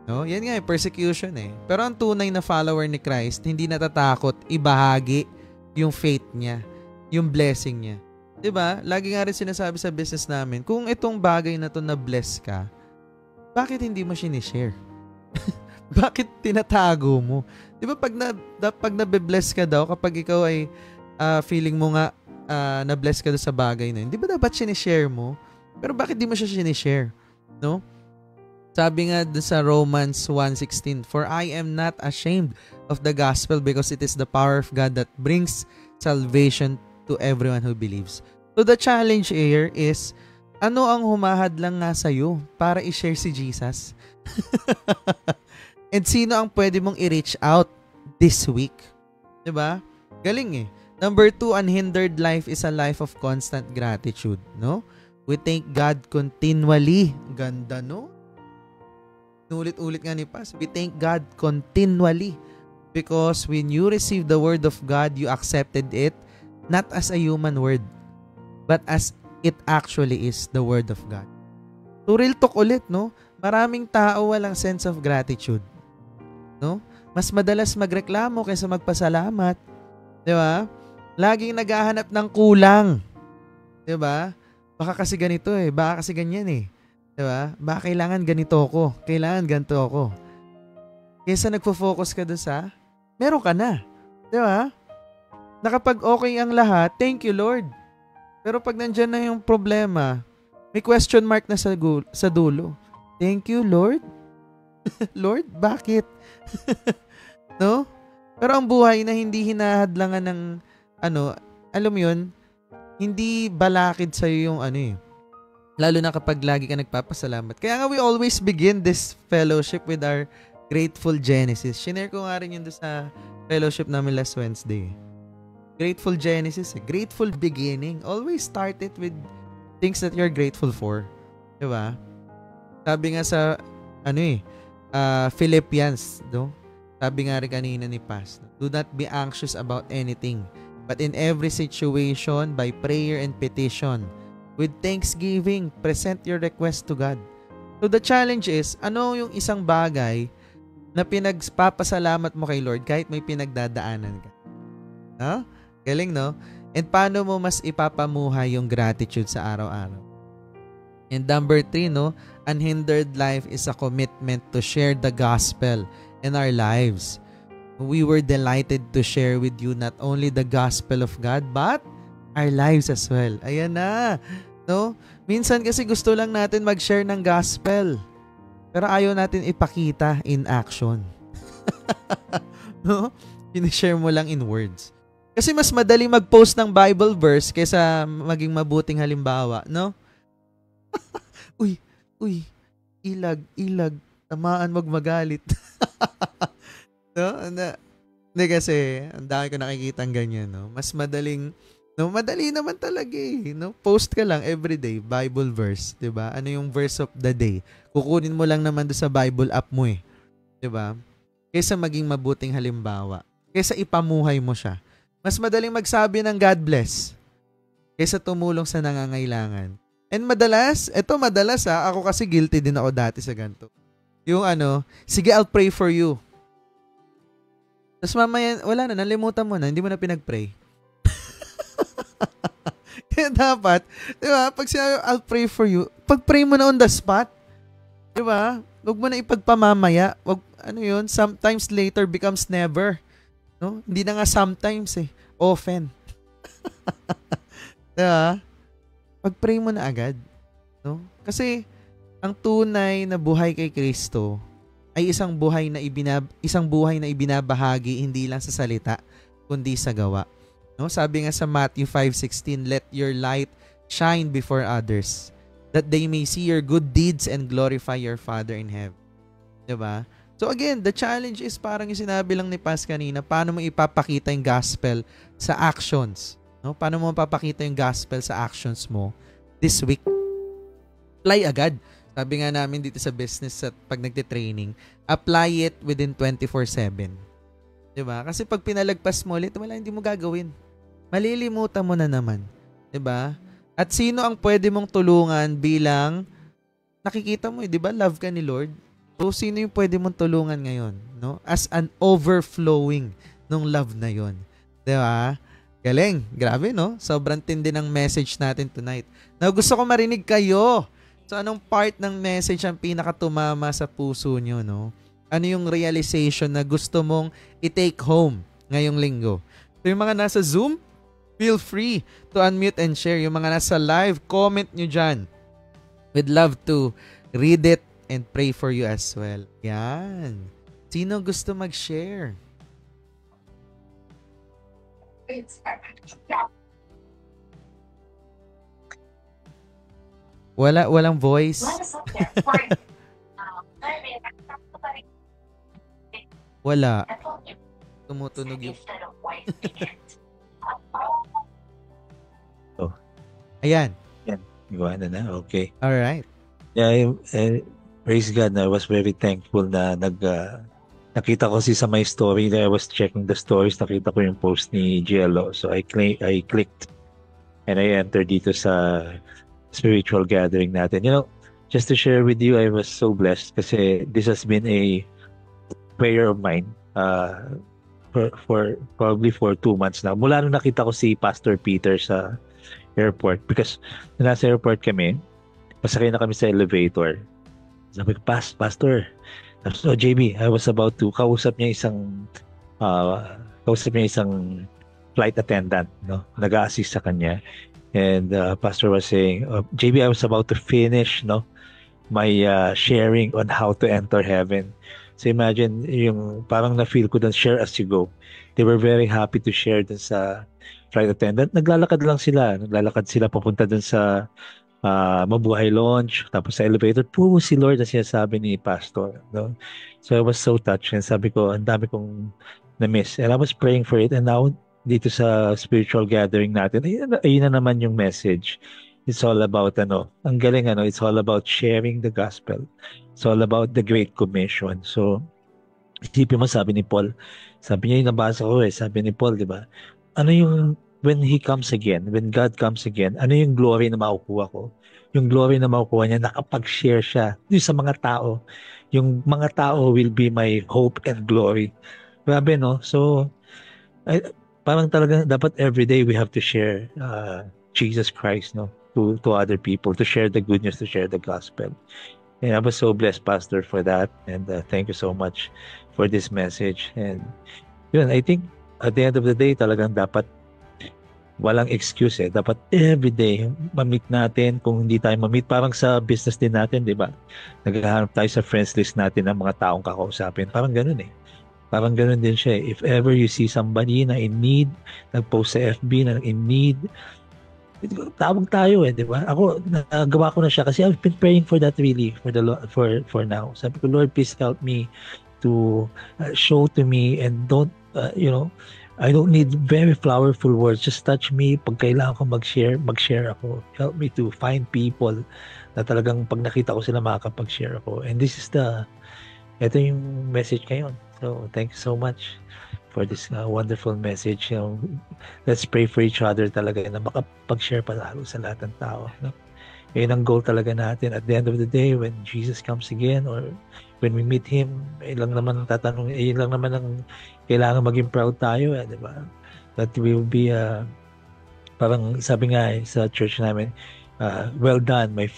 No? Yan nga, persecution Pero ang tunay na follower ni Christ, hindi natatakot ibahagi yung faith niya, yung blessing niya. 'Di ba? Lagi nga rin sinasabi sa business namin, kung itong bagay na to na bless ka, bakit hindi mo sinishare? Bakit tinatago mo? 'Di ba pag nabe-bless ka daw, kapag ikaw ay feeling mo nga na-bless ka doon sa bagay na yun, 'di ba dapat sinishare mo? Pero bakit di mo siya sinishare? No? Sabi nga sa Romans 1:16, "For I am not ashamed of the gospel because it is the power of God that brings salvation to everyone who believes." So the challenge here is, ano ang humahadlang nga sa'yo para i-share si Jesus? And sino ang pwede mong i-reach out this week? 'Di ba? Galing Number 2, unhindered life is a life of constant gratitude, no? We thank God continually. Ganda, no? Ulit-ulit nga ni Pas. We thank God continually because when you receive the word of God, you accepted it not as a human word, but as it actually is the word of God. So real talk ulit, no? Maraming tao walang sense of gratitude. No? Mas madalas magreklamo kaysa magpasalamat. 'Di ba? Laging naghahanap ng kulang. 'Di ba? Baka kasi ganito baka kasi ganyan 'Di ba? Baka kailangan ganito ako, kailangan ganito ako. Kaysa nagfo-focus ka doon sa meron ka na. 'Di ba? Na kapag okay ang lahat, thank you Lord. Pero pag nandiyan na yung problema, may question mark na sa dulo. Thank you Lord. Lord, bakit? No? Pero ang buhay na hindi hinahadlangan ng alam mo yun, hindi balakid sa'yo yung lalo na kapag lagi ka nagpapasalamat. Kaya nga we always begin this fellowship with our Grateful Genesis. Shinare ko nga rin yun doon sa fellowship namin last Wednesday. Grateful Genesis, grateful beginning. Always start it with things that you're grateful for. Diba? Sabi nga sa Philippians, no? Sabi nga rin kanina ni Paz, do not be anxious about anything, but in every situation, by prayer and petition, with thanksgiving, present your request to God. So the challenge is, ano yung isang bagay na pinagpapasalamat mo kay Lord kahit may pinagdadaanan ka? No? Galing, no? And paano mo mas ipapamuhay yung gratitude sa araw-araw? And number 3, no? Unhindered life is a commitment to share the gospel in our lives. We were delighted to share with you not only the gospel of God, but our lives as well. Ayan na. No? Minsan kasi gusto lang natin mag-share ng gospel. Pero ayaw natin ipakita in action. No? Pinishare mo lang in words. Kasi mas madali mag-post ng Bible verse kaysa maging mabuting halimbawa, no? Uy, ilag, tamaan, wag magalit. No? Hindi kasi, ang dami ko nakikitang ganyan, no? Mas madaling, no? Madali naman talaga eh, no? Post ka lang everyday, Bible verse, 'di ba? Ano yung verse of the day? Kukunin mo lang naman do sa Bible app mo eh, 'di ba? Kaysa maging mabuting halimbawa, kaysa ipamuhay mo siya. Mas madaling magsabi ng God bless kaysa tumulong sa nangangailangan. And madalas ako kasi guilty din ako dati sa ganito. Yung sige, I'll pray for you. Tapos mamaya, wala na, nalimutan mo na, hindi mo na pinag-pray. Kaya dapat, di ba, pag sinabi, I'll pray for you, pag-pray mo na on the spot. Di ba? Huwag mo na ipagpamamaya. Sometimes later becomes never. No? Hindi na nga sometimes eh. Often. Di ba? Pag-pray mo na agad. No? Kasi, ang tunay na buhay kay Kristo ay isang buhay na ibinabahagi hindi lang sa salita, kundi sa gawa. No? Sabi nga sa Matthew 5:16, let your light shine before others, that they may see your good deeds and glorify your Father in heaven. Diba? So again, the challenge is parang yung sinabi lang ni Paz kanina, paano mo ipapakita yung gospel sa actions? No? Paano mo mapapakita yung gospel sa actions mo this week? Apply agad. Sabi nga namin dito sa business at pag nagte-training, apply it within 24/7. 'Di ba? Kasi pag pinalagpas mo ulit, wala, hindi mo gagawin. Malilimutan mo na naman. 'Di ba? At sino ang pwede mong tulungan bilang nakikita mo, 'di ba? Love ka ni Lord. So sino yung pwede mong tulungan ngayon, no? As an overflowing nung love na 'yon. 'Di ba? Galing. Grabe, no? Sobrang tindi ng message natin tonight. Now, gusto ko marinig kayo. So, anong part ng message ang pinakatumama sa puso nyo, no? Ano yung realization na gusto mong i-take home ngayong linggo? So, yung mga nasa Zoom, feel free to unmute and share. Yung mga nasa live, comment nyo dyan. We'd love to read it and pray for you as well. Yan. Sino gusto mag-share? Walang voice. Wala. Tumutunog yung... Oh. Ayan. Yan. Gawa na. Okay. Alright. Yeah, praise God. I was very thankful na nakita ko sa my story that I was checking the stories. Nakita ko yung post ni GLO. So I clicked and I entered dito sa spiritual gathering natin. You know, just to share with you, I was so blessed kasi this has been a prayer of mine for probably for 2 months now. Mula nung nakita ko si Pastor Peter sa airport, because nasa airport kami, pasakay na kami sa elevator. Sabi ko, Pastor, JB, I was about to kausap niya isang flight attendant, no, nag-a-assist sa kanya. And Pastor was saying, JB, I was about to finish, no, my sharing on how to enter heaven. So imagine yung parang na-feel ko dun, share as you go. They were very happy to share dun sa flight attendant. Naglalakad sila papunta dun sa Mabuhay Launch, tapos sa elevator, puro si Lord na sinasabi ni Pastor. No? So I was so touched and sabi ko, ang dami kong na-miss. And I was praying for it and now dito sa spiritual gathering natin, ayun na naman yung message. It's all about ang galing it's all about sharing the gospel. It's all about the Great Commission. So, isipin mo sabi ni Paul, sabi niya yung nabasa ko sabi ni Paul, di ba? Ano yung when He comes again, when God comes again, ano yung glory na makukuha ko? Yung glory na makukuha niya, nakapag-share siya yung sa mga tao. Yung mga tao will be my hope and glory. Grabe, no? So, parang talaga dapat every day we have to share Jesus Christ, no? To other people, to share the good news, to share the gospel. And I was so blessed, Pastor, for that. And thank you so much for this message. And yun, I think at the end of the day, talagang dapat walang excuse Dapat everyday ma-meet natin. Kung hindi tayo ma-meet, parang sa business din natin, di ba? Naghahanap tayo sa friends list natin ng mga taong kakausapin. Parang ganun Parang ganun din siya If ever you see somebody na in need, nag-post sa FB na in need, tawag tayo di ba? Ako, nagawa ko na siya kasi I've been praying for that really, for now. Sabi ko, Lord, please help me to show to me and don't, I don't need very flowerful words. Just touch me. Pag kailangan ko mag-share ako. Help me to find people na talagang pag nakita ko sila makakapag-share ako. And this is ito yung message ngayon. So, thank you so much for this wonderful message. Let's pray for each other talaga na makapag-share pa lalo sa lahat ng tao. No? Yun ang goal talaga natin. At the end of the day, when Jesus comes again or when we meet Him, yun lang naman ang kailangan maging proud tayo, di ba? That we will be, parang sabi nga sa church namin, well done, my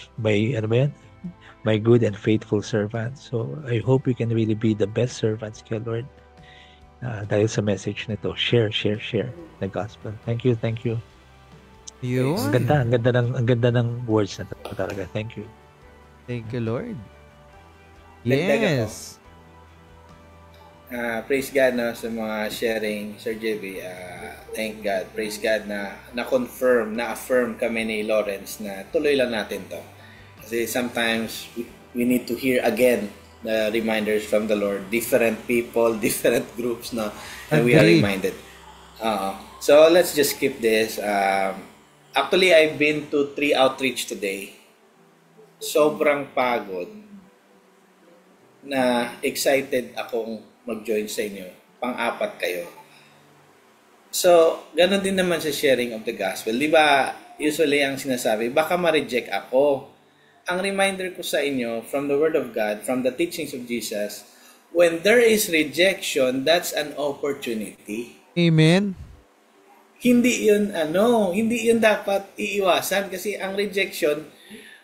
good and faithful servant. So, I hope we can really be the best servants kay Lord. Dahil sa message nito, share the gospel. Thank you. Yun. Ang ganda ng words na talaga. Thank you. Thank you, Lord. Dagdagan Yes. Praise God sa mga sharing, Sir JB. Thank God. Praise God na-affirm kami ni Lawrence na tuloy lang natin to. Kasi sometimes we need to hear again the reminders from the Lord. Different people, different groups and we are reminded. So let's just skip this. Actually, I've been to 3 outreach today. Sobrang pagod na excited akong mag-join sa inyo. Pang-apat kayo. So, ganun din naman sa sharing of the gospel. Di ba, usually ang sinasabi, baka ma-reject ako. Ang reminder ko sa inyo from the Word of God, from the teachings of Jesus, when there is rejection, that's an opportunity. Amen. Hindi yun dapat iiwasan kasi ang rejection,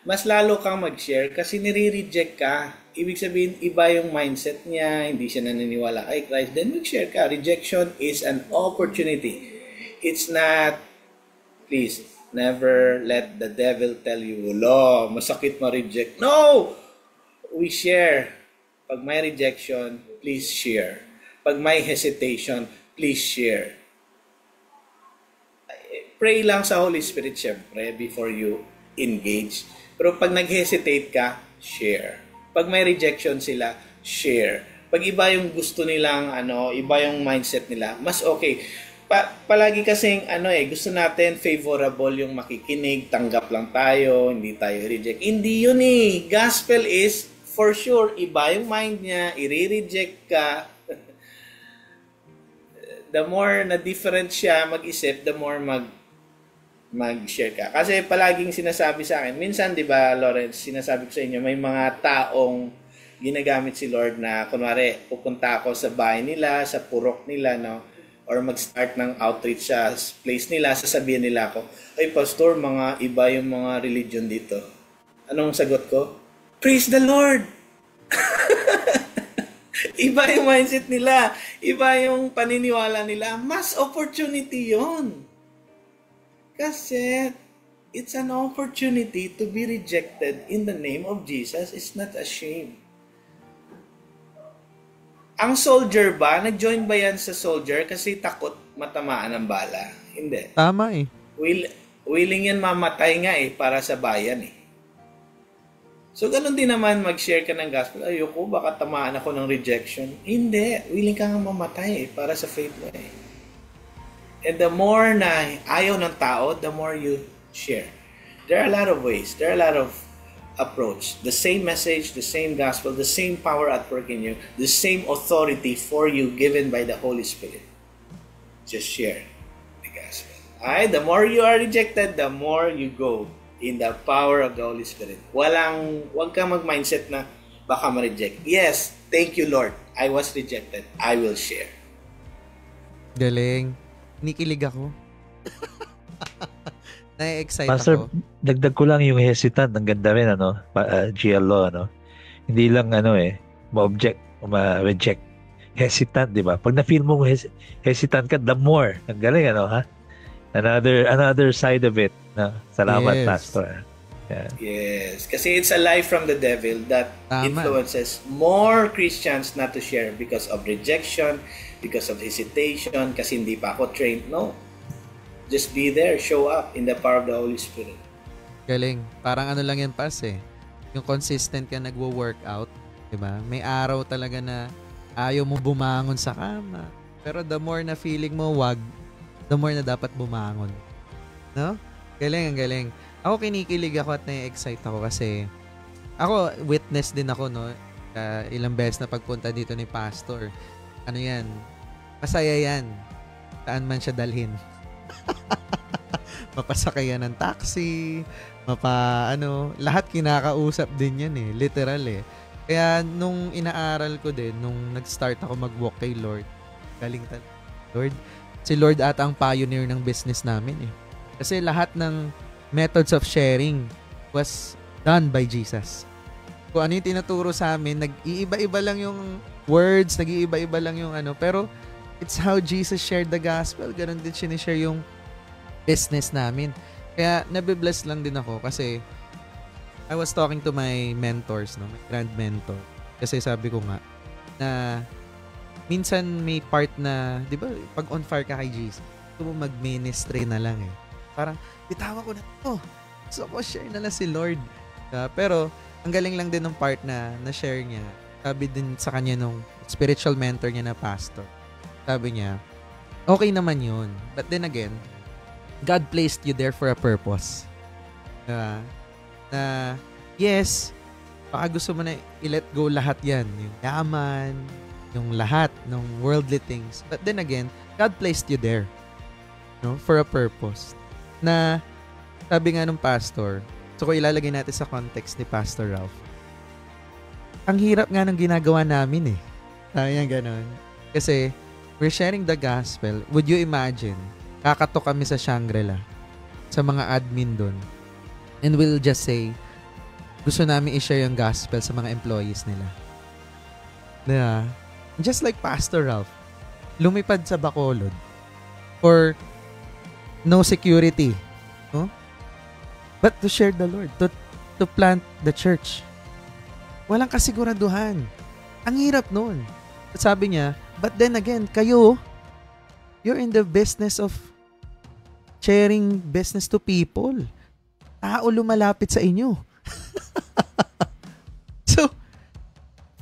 mas lalo kang mag-share kasi nire-reject ka. Ibig sabihin, iba yung mindset niya, hindi siya naniniwala kay Christ, then mag-share ka. Rejection is an opportunity. It's not, please, never let the devil tell you, masakit ma-reject. No! We share. Pag may rejection, please share. Pag may hesitation, please share. Pray lang sa Holy Spirit, syempre, before you engage. Pero pag nag-hesitate ka, share. Pag may rejection sila, share. Pag iba yung gusto nilang, iba yung mindset nila, mas okay. Palagi kasing, gusto natin favorable yung makikinig, tanggap lang tayo, hindi tayo reject. Hindi yun Gospel is, for sure, iba yung mind niya, i-reject ka. The more na different siya mag-isip, the more mag-share ka. Kasi palaging sinasabi sa akin, minsan, di ba, Lawrence, sinasabi ko sa inyo, may mga taong ginagamit si Lord na, kunwari, pupunta ako sa bahay nila, sa purok nila, or mag-start ng outreach sa place nila, sasabihin nila ako, ay, Pastor, mga iba yung mga religion dito. Anong sagot ko? Praise the Lord! Iba yung mindset nila. Iba yung paniniwala nila. Mas opportunity yon. Kasi It's an opportunity to be rejected in the name of Jesus. It's not a shame. Ang soldier ba, nag-join ba yan sa soldier kasi takot matamaan ng bala? Hindi. Tama eh. Willing yan mamatay nga para sa bayan . So, ganun din naman mag-share ka ng gospel. Ayoko, baka tamaan ako ng rejection. Hindi. Willing ka nga mamatay para sa faith mo . And the more na ayaw ng tao, the more you share. There are a lot of ways. There are a lot of approach. The same message, the same gospel, the same power at work in you, the same authority for you given by the Holy Spirit. Just share the gospel. The more you are rejected, the more you go in the power of the Holy Spirit. Wag kang mag-mindset na baka ma-reject. Yes, thank you Lord. I was rejected. I will share. Galing. Nikilig ako. Na-excite Pastor, ako. dagdag ko lang yung hesitant. Ang ganda rin, GLO, Hindi lang, ma-object, ma-reject. Hesitant, di ba? Pag na-feel mo hesitant ka, the more. Ang galing, ha? Another side of it. Salamat, Yes. Pastor. Yeah. Yes, kasi it's a lie from the devil that Tama. influences more Christians not to share because of rejection, because of hesitation, kasi hindi pa ako trained. No. Just be there, show up in the power of the Holy Spirit. Galing. Parang lang yan, Pas eh. Yung consistent ka nagwo-workout, di ba? May araw talaga na ayaw mo bumangon sa kama. Pero the more na feeling mo wag, the more na dapat bumangon. No? Galing, ang galing. Ako kinikilig ako at na-excite ako kasi ako, witness din ako, ilang beses na pagpunta dito ni Pastor. Ano yan? Masaya yan. Saan man siya dalhin. Mapasakay yan ng taxi, lahat kinakausap din yan literal Kaya nung inaaral ko din, nung nag-start ako mag-walk kay Lord, galing Lord, si Lord ata ang pioneer ng business namin Kasi lahat ng methods of sharing was done by Jesus. Kung ano yung tinuturo sa amin, nag-iiba-iba lang yung words, nag-iiba-iba lang yung pero it's how Jesus shared the gospel. Ganon din sinishare yung business namin. Kaya nabibless lang din ako kasi I was talking to my mentors, my grand mentor. Kasi sabi ko nga na minsan may part na, di ba, pag on fire ka kay Jesus, gusto mo mag-ministry na lang Parang, bitawa ko na to. So, ko share na lang si Lord. Pero, ang galing lang din ng part na na-share niya. Sabi din sa kanya nung spiritual mentor niya na pastor. Sabi niya, okay naman yun. But then again, God placed you there for a purpose. Na, yes, baka gusto mo na i-let go lahat yan. Yung yaman, yung lahat ng worldly things. But then again, God placed you there. For a purpose. Na, sabi nga nung pastor, so kung ilalagay natin sa context ni Pastor Ralph, ang hirap nga ng ginagawa namin Sayang ganon. Kasi, we're sharing the gospel. Would you imagine, kakatok kami sa Shangri-La, sa mga admin dun, and we'll just say, gusto namin i-share yung gospel sa mga employees nila. Diba? Just like Pastor Ralph, lumipad sa Bacolod for no security, but to share the Lord, to plant the church. Walang kasiguraduhan. Ang hirap nun. Sabi niya, but then again, kayo, you're in the business of sharing business to people. Tao lumalapit sa inyo. So,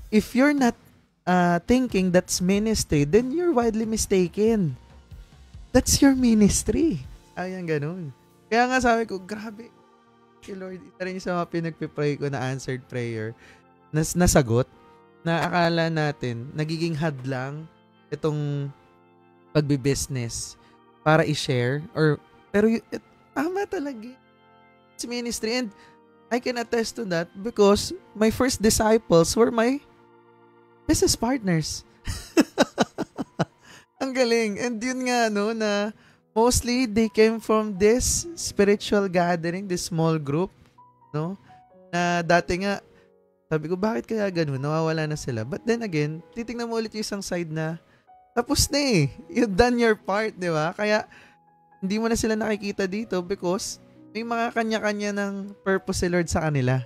if you're not thinking that's ministry, then you're widely mistaken. That's your ministry. Ayan, ganun. Kaya nga sabi ko, grabe. Okay, Lord, ito rin sa mga pinagpipray ko na answered prayer, nasagot, na akala natin, nagiging hadlang itong pagbibusiness para i-share. Pero tama talaga. It's ministry. And I can attest to that because my first disciples were my business partners. Ang galing. And yun nga, na mostly they came from this spiritual gathering, this small group, na dati nga, sabi ko, bakit kaya ganun? Nawawala na sila. But then again, titingnan mo ulit yung isang side na, tapos na You've done your part, di ba? Kaya, hindi mo na sila nakikita dito because May mga kanya-kanya ng purpose si Lord sa kanila.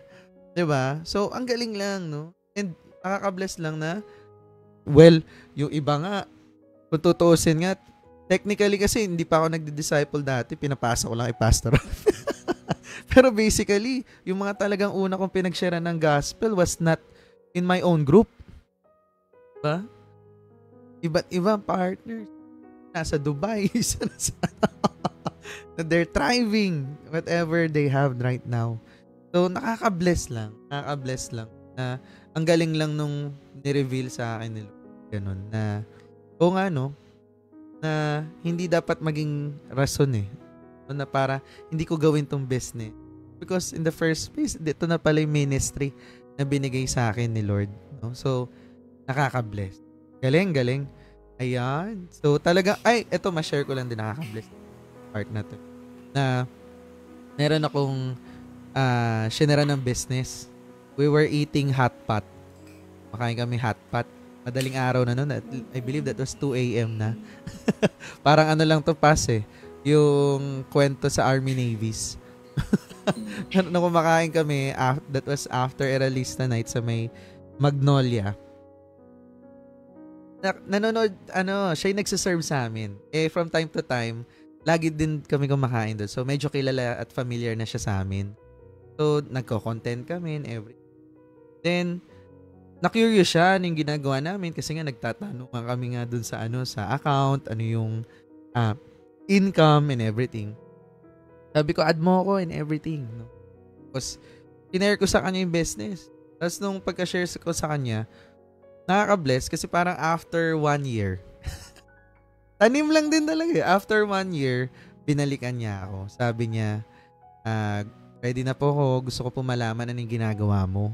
'Di ba? So, ang galing lang, no? And nakaka-bless lang na, well, yung iba nga, kung tutuusin nga, technically kasi hindi pa ako nagdi-disciple dati, pinapasa ko lang kay Pastor. Pero basically, yung mga talagang una kong pinag-share ng gospel was not in my own group. Diba? Iba't ibang partners. Nasa Dubai, isa nasa they're thriving whatever they have right now. So, nakaka-bless lang na ang galing lang nung ni-reveal sa akin nila. Ganun, na, o nga no, na hindi dapat maging rason na para hindi ko gawin tong business. Because in the first place, dito na pala yung ministry na binigay sa akin ni Lord. No? So, nakaka-bless. Galing. Ayan. So, talaga, eto, ma-share ko lang din, nakaka-bless part na to. Na, meron akong shinara ng business. We were eating hot pot. Makain kami hot pot. Madaling araw na noon. I believe that was 2 a.m. na. Parang ano lang to pass yung kwento sa Army Navies. Nung kumakain kami, that was after Eralista night sa may Magnolia. Nanonood, siya yung nagsiserve sa amin. From time to time, lagi din kami kumakain doon. So, medyo kilala at familiar na siya sa amin. So, nagko-content kami and everything. Then, na-curious siya ano yung ginagawa namin kasi nga nagtatanong kami nga doon sa sa account, ano yung income and everything. Sabi ko, add mo ako and everything. No? Tapos, kinare ko sa kanya yung business. Tapos, nung pagka-share ko sa kanya, nakaka-bless kasi parang after 1 year, tanim lang din talaga. After 1 year, binalikan niya ako. Sabi niya, ready na po ako. Gusto ko po malaman ano yung ginagawa mo.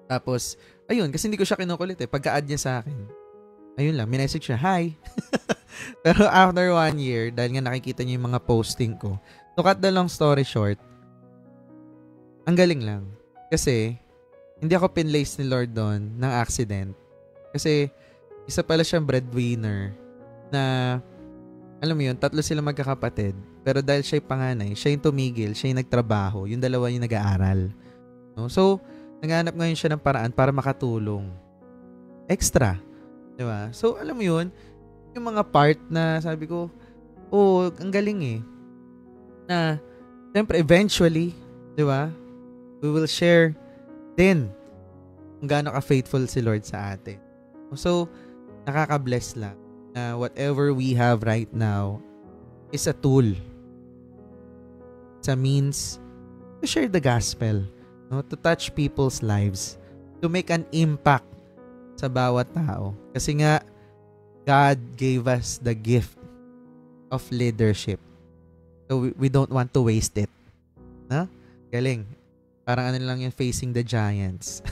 Tapos, ayun, kasi hindi ko siya kinukulit Pagka-add niya sa akin, ayun lang, minessage siya, hi. Pero after 1 year, dahil nga nakikita niya yung mga posting ko, to cut the long story short, ang galing lang. Kasi, hindi ako pinlace ni Lord doon ng accident. Kasi, isa pala siyang breadwinner na, alam mo yun, 3 sila magkakapatid. Pero dahil siya yung panganay, siya yung tumigil, siya yung nagtrabaho, yung dalawa yung nag-aaral. No? So, naghanap ngayon siya ng paraan para makatulong. Extra. Diba? So, alam mo yun, yung mga part na sabi ko, ang galing Na, siyempre, eventually, diba, we will share din kung gaano ka-faithful si Lord sa atin. So, nakaka-bless lang na whatever we have right now is a tool. It's a means to share the gospel, no? To touch people's lives, to make an impact sa bawat tao. Kasi nga, God gave us the gift of leadership. So, we don't want to waste it. No? Galing. Parang ano lang yung facing the giants.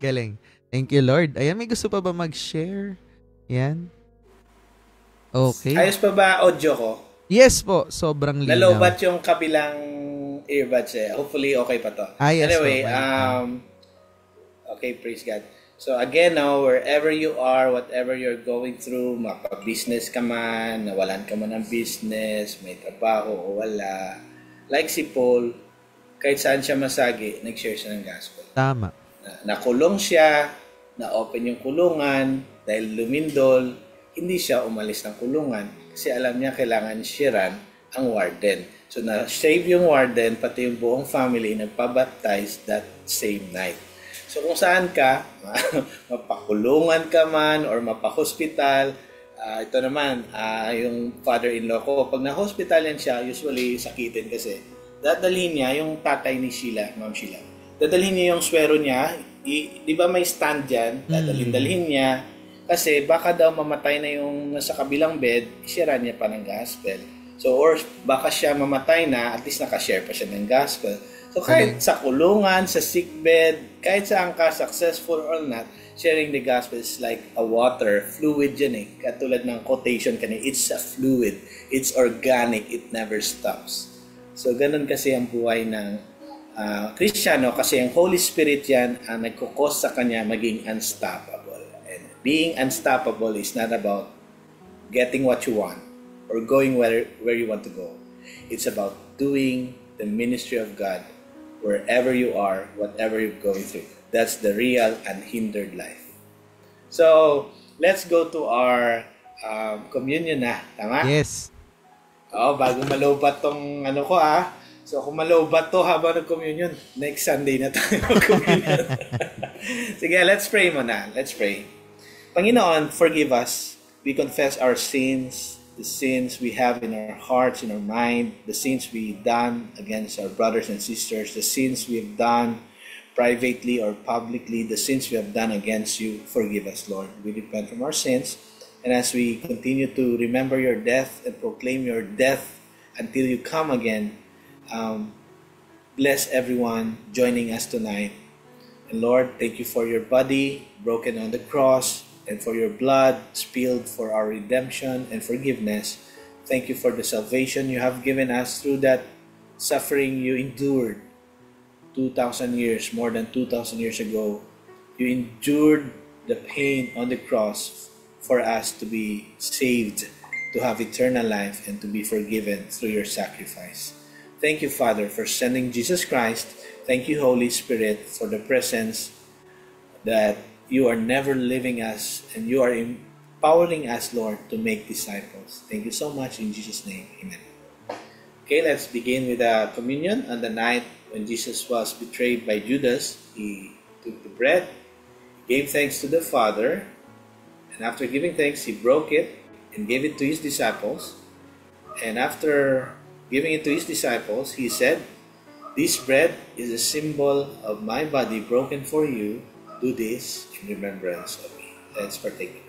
Galing. Thank you, Lord. Ayan, may gusto pa ba mag-share? Yan. Okay. Ayos pa ba audio ko? Yes po. Sobrang linaw. Nalobat yung kabilang earbuds Hopefully, okay pa to. Yes, anyway, okay, praise God. So again, now, wherever you are, whatever you're going through, mapa-business ka man, nawalan ka man ng business, may trabaho o wala, like si Paul, kahit saan siya masagi, nag-share siya ng gospel. Tama. Nakulong siya, na-open yung kulungan, dahil lumindol, hindi siya umalis ng kulungan kasi alam niya kailangan sharean ang warden. So na-save yung warden, pati yung buong family, nagpabaptize that same night. So kung saan ka, mapakulungan ka man or mapahospital, ito naman, yung father-in-law ko, pag na-hospital yan siya, usually sakitin kasi, dadalhin niya yung tatay ni Sheila, Ma'am Sheila. Dadalhin niya yung swero niya, di ba may stand dyan? Dadalhin niya, kasi baka daw mamatay na yung nasa kabilang bed, share niya pa ng gospel. So, or baka siya mamatay na, at least nakashare pa siya ng gospel. So, kahit sa kulungan, sa sickbed, kahit saan ka, successful or not, sharing the gospel is like a water, fluid yan Katulad ng quotation kanina, it's a fluid, it's organic, it never stops. So, ganun kasi ang buhay ng Kristiyano kasi ang Holy Spirit yan ang nagkukos sa kanya maging unstoppable. And being unstoppable is not about getting what you want or going where you want to go. It's about doing the ministry of God wherever you are, whatever you're going through. That's the real unhindered life. So, let's go to our communion na. Tama? Yes. Bago malobat tong ano ko So, kung malobat to habang nag-communion, next Sunday na tayo mag-communion. Sige, let's pray muna. Let's pray. Panginoon, forgive us. We confess our sins, the sins we have in our hearts, in our mind, the sins we've done against our brothers and sisters, the sins we have done privately or publicly, the sins we have done against you. Forgive us, Lord. We repent from our sins. And as we continue to remember your death and proclaim your death until you come again, bless everyone joining us tonight. And Lord, thank you for your body broken on the cross and for your blood spilled for our redemption and forgiveness. Thank you for the salvation you have given us through that suffering you endured 2,000 years, more than 2,000 years ago. You endured the pain on the cross for us to be saved, to have eternal life, and to be forgiven through your sacrifice. Thank you, Father, for sending Jesus Christ. Thank you, Holy Spirit, for the presence that you are never leaving us and you are empowering us, Lord, to make disciples. Thank you so much in Jesus' name. Amen. Okay, let's begin with the communion. On the night when Jesus was betrayed by Judas, he took the bread, gave thanks to the Father, and after giving thanks, he broke it and gave it to his disciples. And after giving it to his disciples, he said, "This bread is a symbol of my body broken for you. Do this in remembrance of me." Let's partake of it.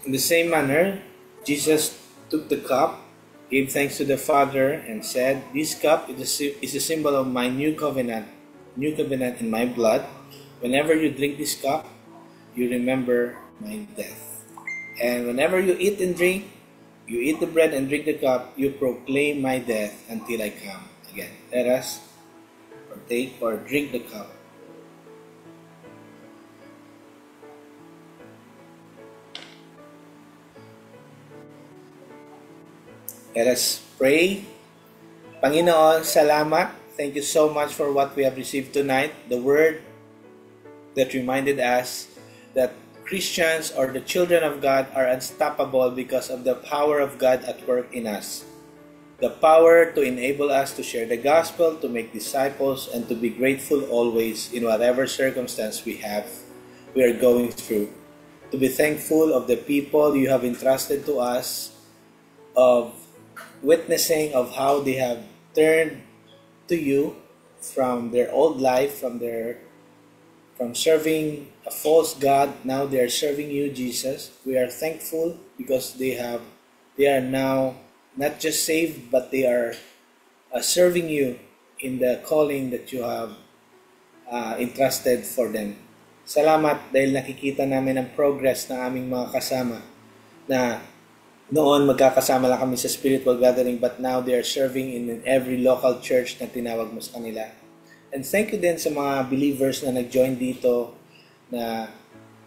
In the same manner, Jesus took the cup, gave thanks to the Father, and said, "This cup is a symbol of my new covenant in my blood. Whenever you drink this cup, you remember my death. And whenever you eat and drink, you eat the bread and drink the cup, you proclaim my death until I come again." Let us partake or drink the cup. Let us pray. Panginoon, salamat. Thank you so much for what we have received tonight. The word that reminded us that Christians or the children of God are unstoppable because of the power of God at work in us. The power to enable us to share the gospel, to make disciples, and to be grateful always in whatever circumstance we are going through. To be thankful of the people you have entrusted to us, of witnessing of how they have turned to you from their old life, from serving a false god. Now they are serving you, Jesus. We are thankful because they are now not just saved, but they are serving you in the calling that you have entrusted for them. Salamat dahil nakikita namin ang progress ng aming mga kasama na noon magkakasama lang kami sa spiritual gathering, but now they are serving in every local church na tinawag mo sa kanila. And thank you din sa mga believers na nag-join dito na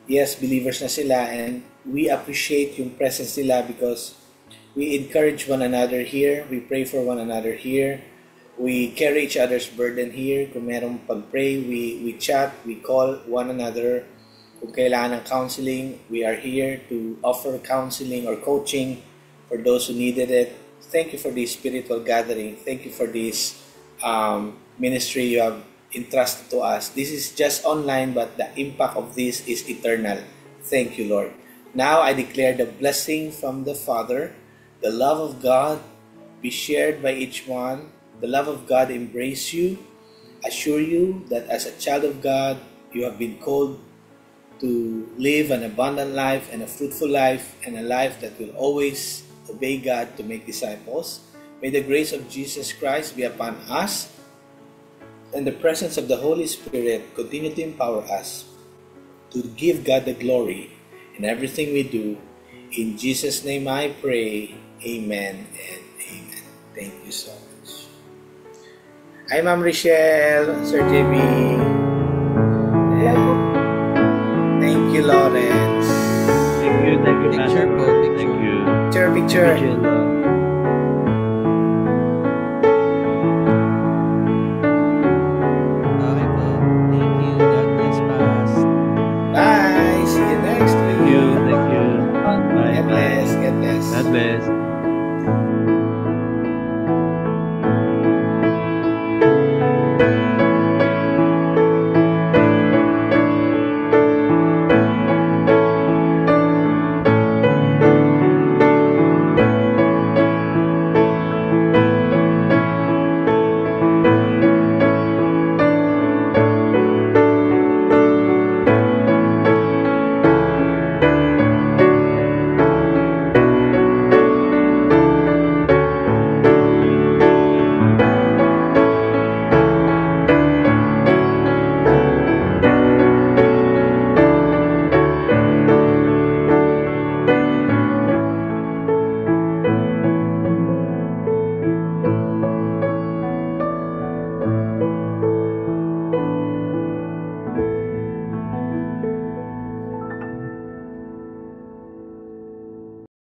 yes, believers na sila, and we appreciate yung presence nila because we encourage one another here, we pray for one another here, we carry each other's burden here. Kung merong pag-pray, we chat, we call one another. Kung kailangan ng counseling, we are here to offer counseling or coaching for those who needed it. Thank you for this spiritual gathering. Thank you for this ministry you have entrusted to us. This is just online, but the impact of this is eternal. Thank you, Lord. Now I declare the blessing from the Father, the love of God be shared by each one. The love of God embrace you, assure you that as a child of God, you have been called to live an abundant life and a fruitful life and a life that will always obey God to make disciples. May the grace of Jesus Christ be upon us and the presence of the Holy Spirit continue to empower us to give God the glory in everything we do. In Jesus' name I pray. Amen and amen. Thank you so much. Hi, Ma'am Richelle, Sir JB. Thank you, Lawrence. Thank you, Picture po, picture. Thank you. Picture, picture. Jello.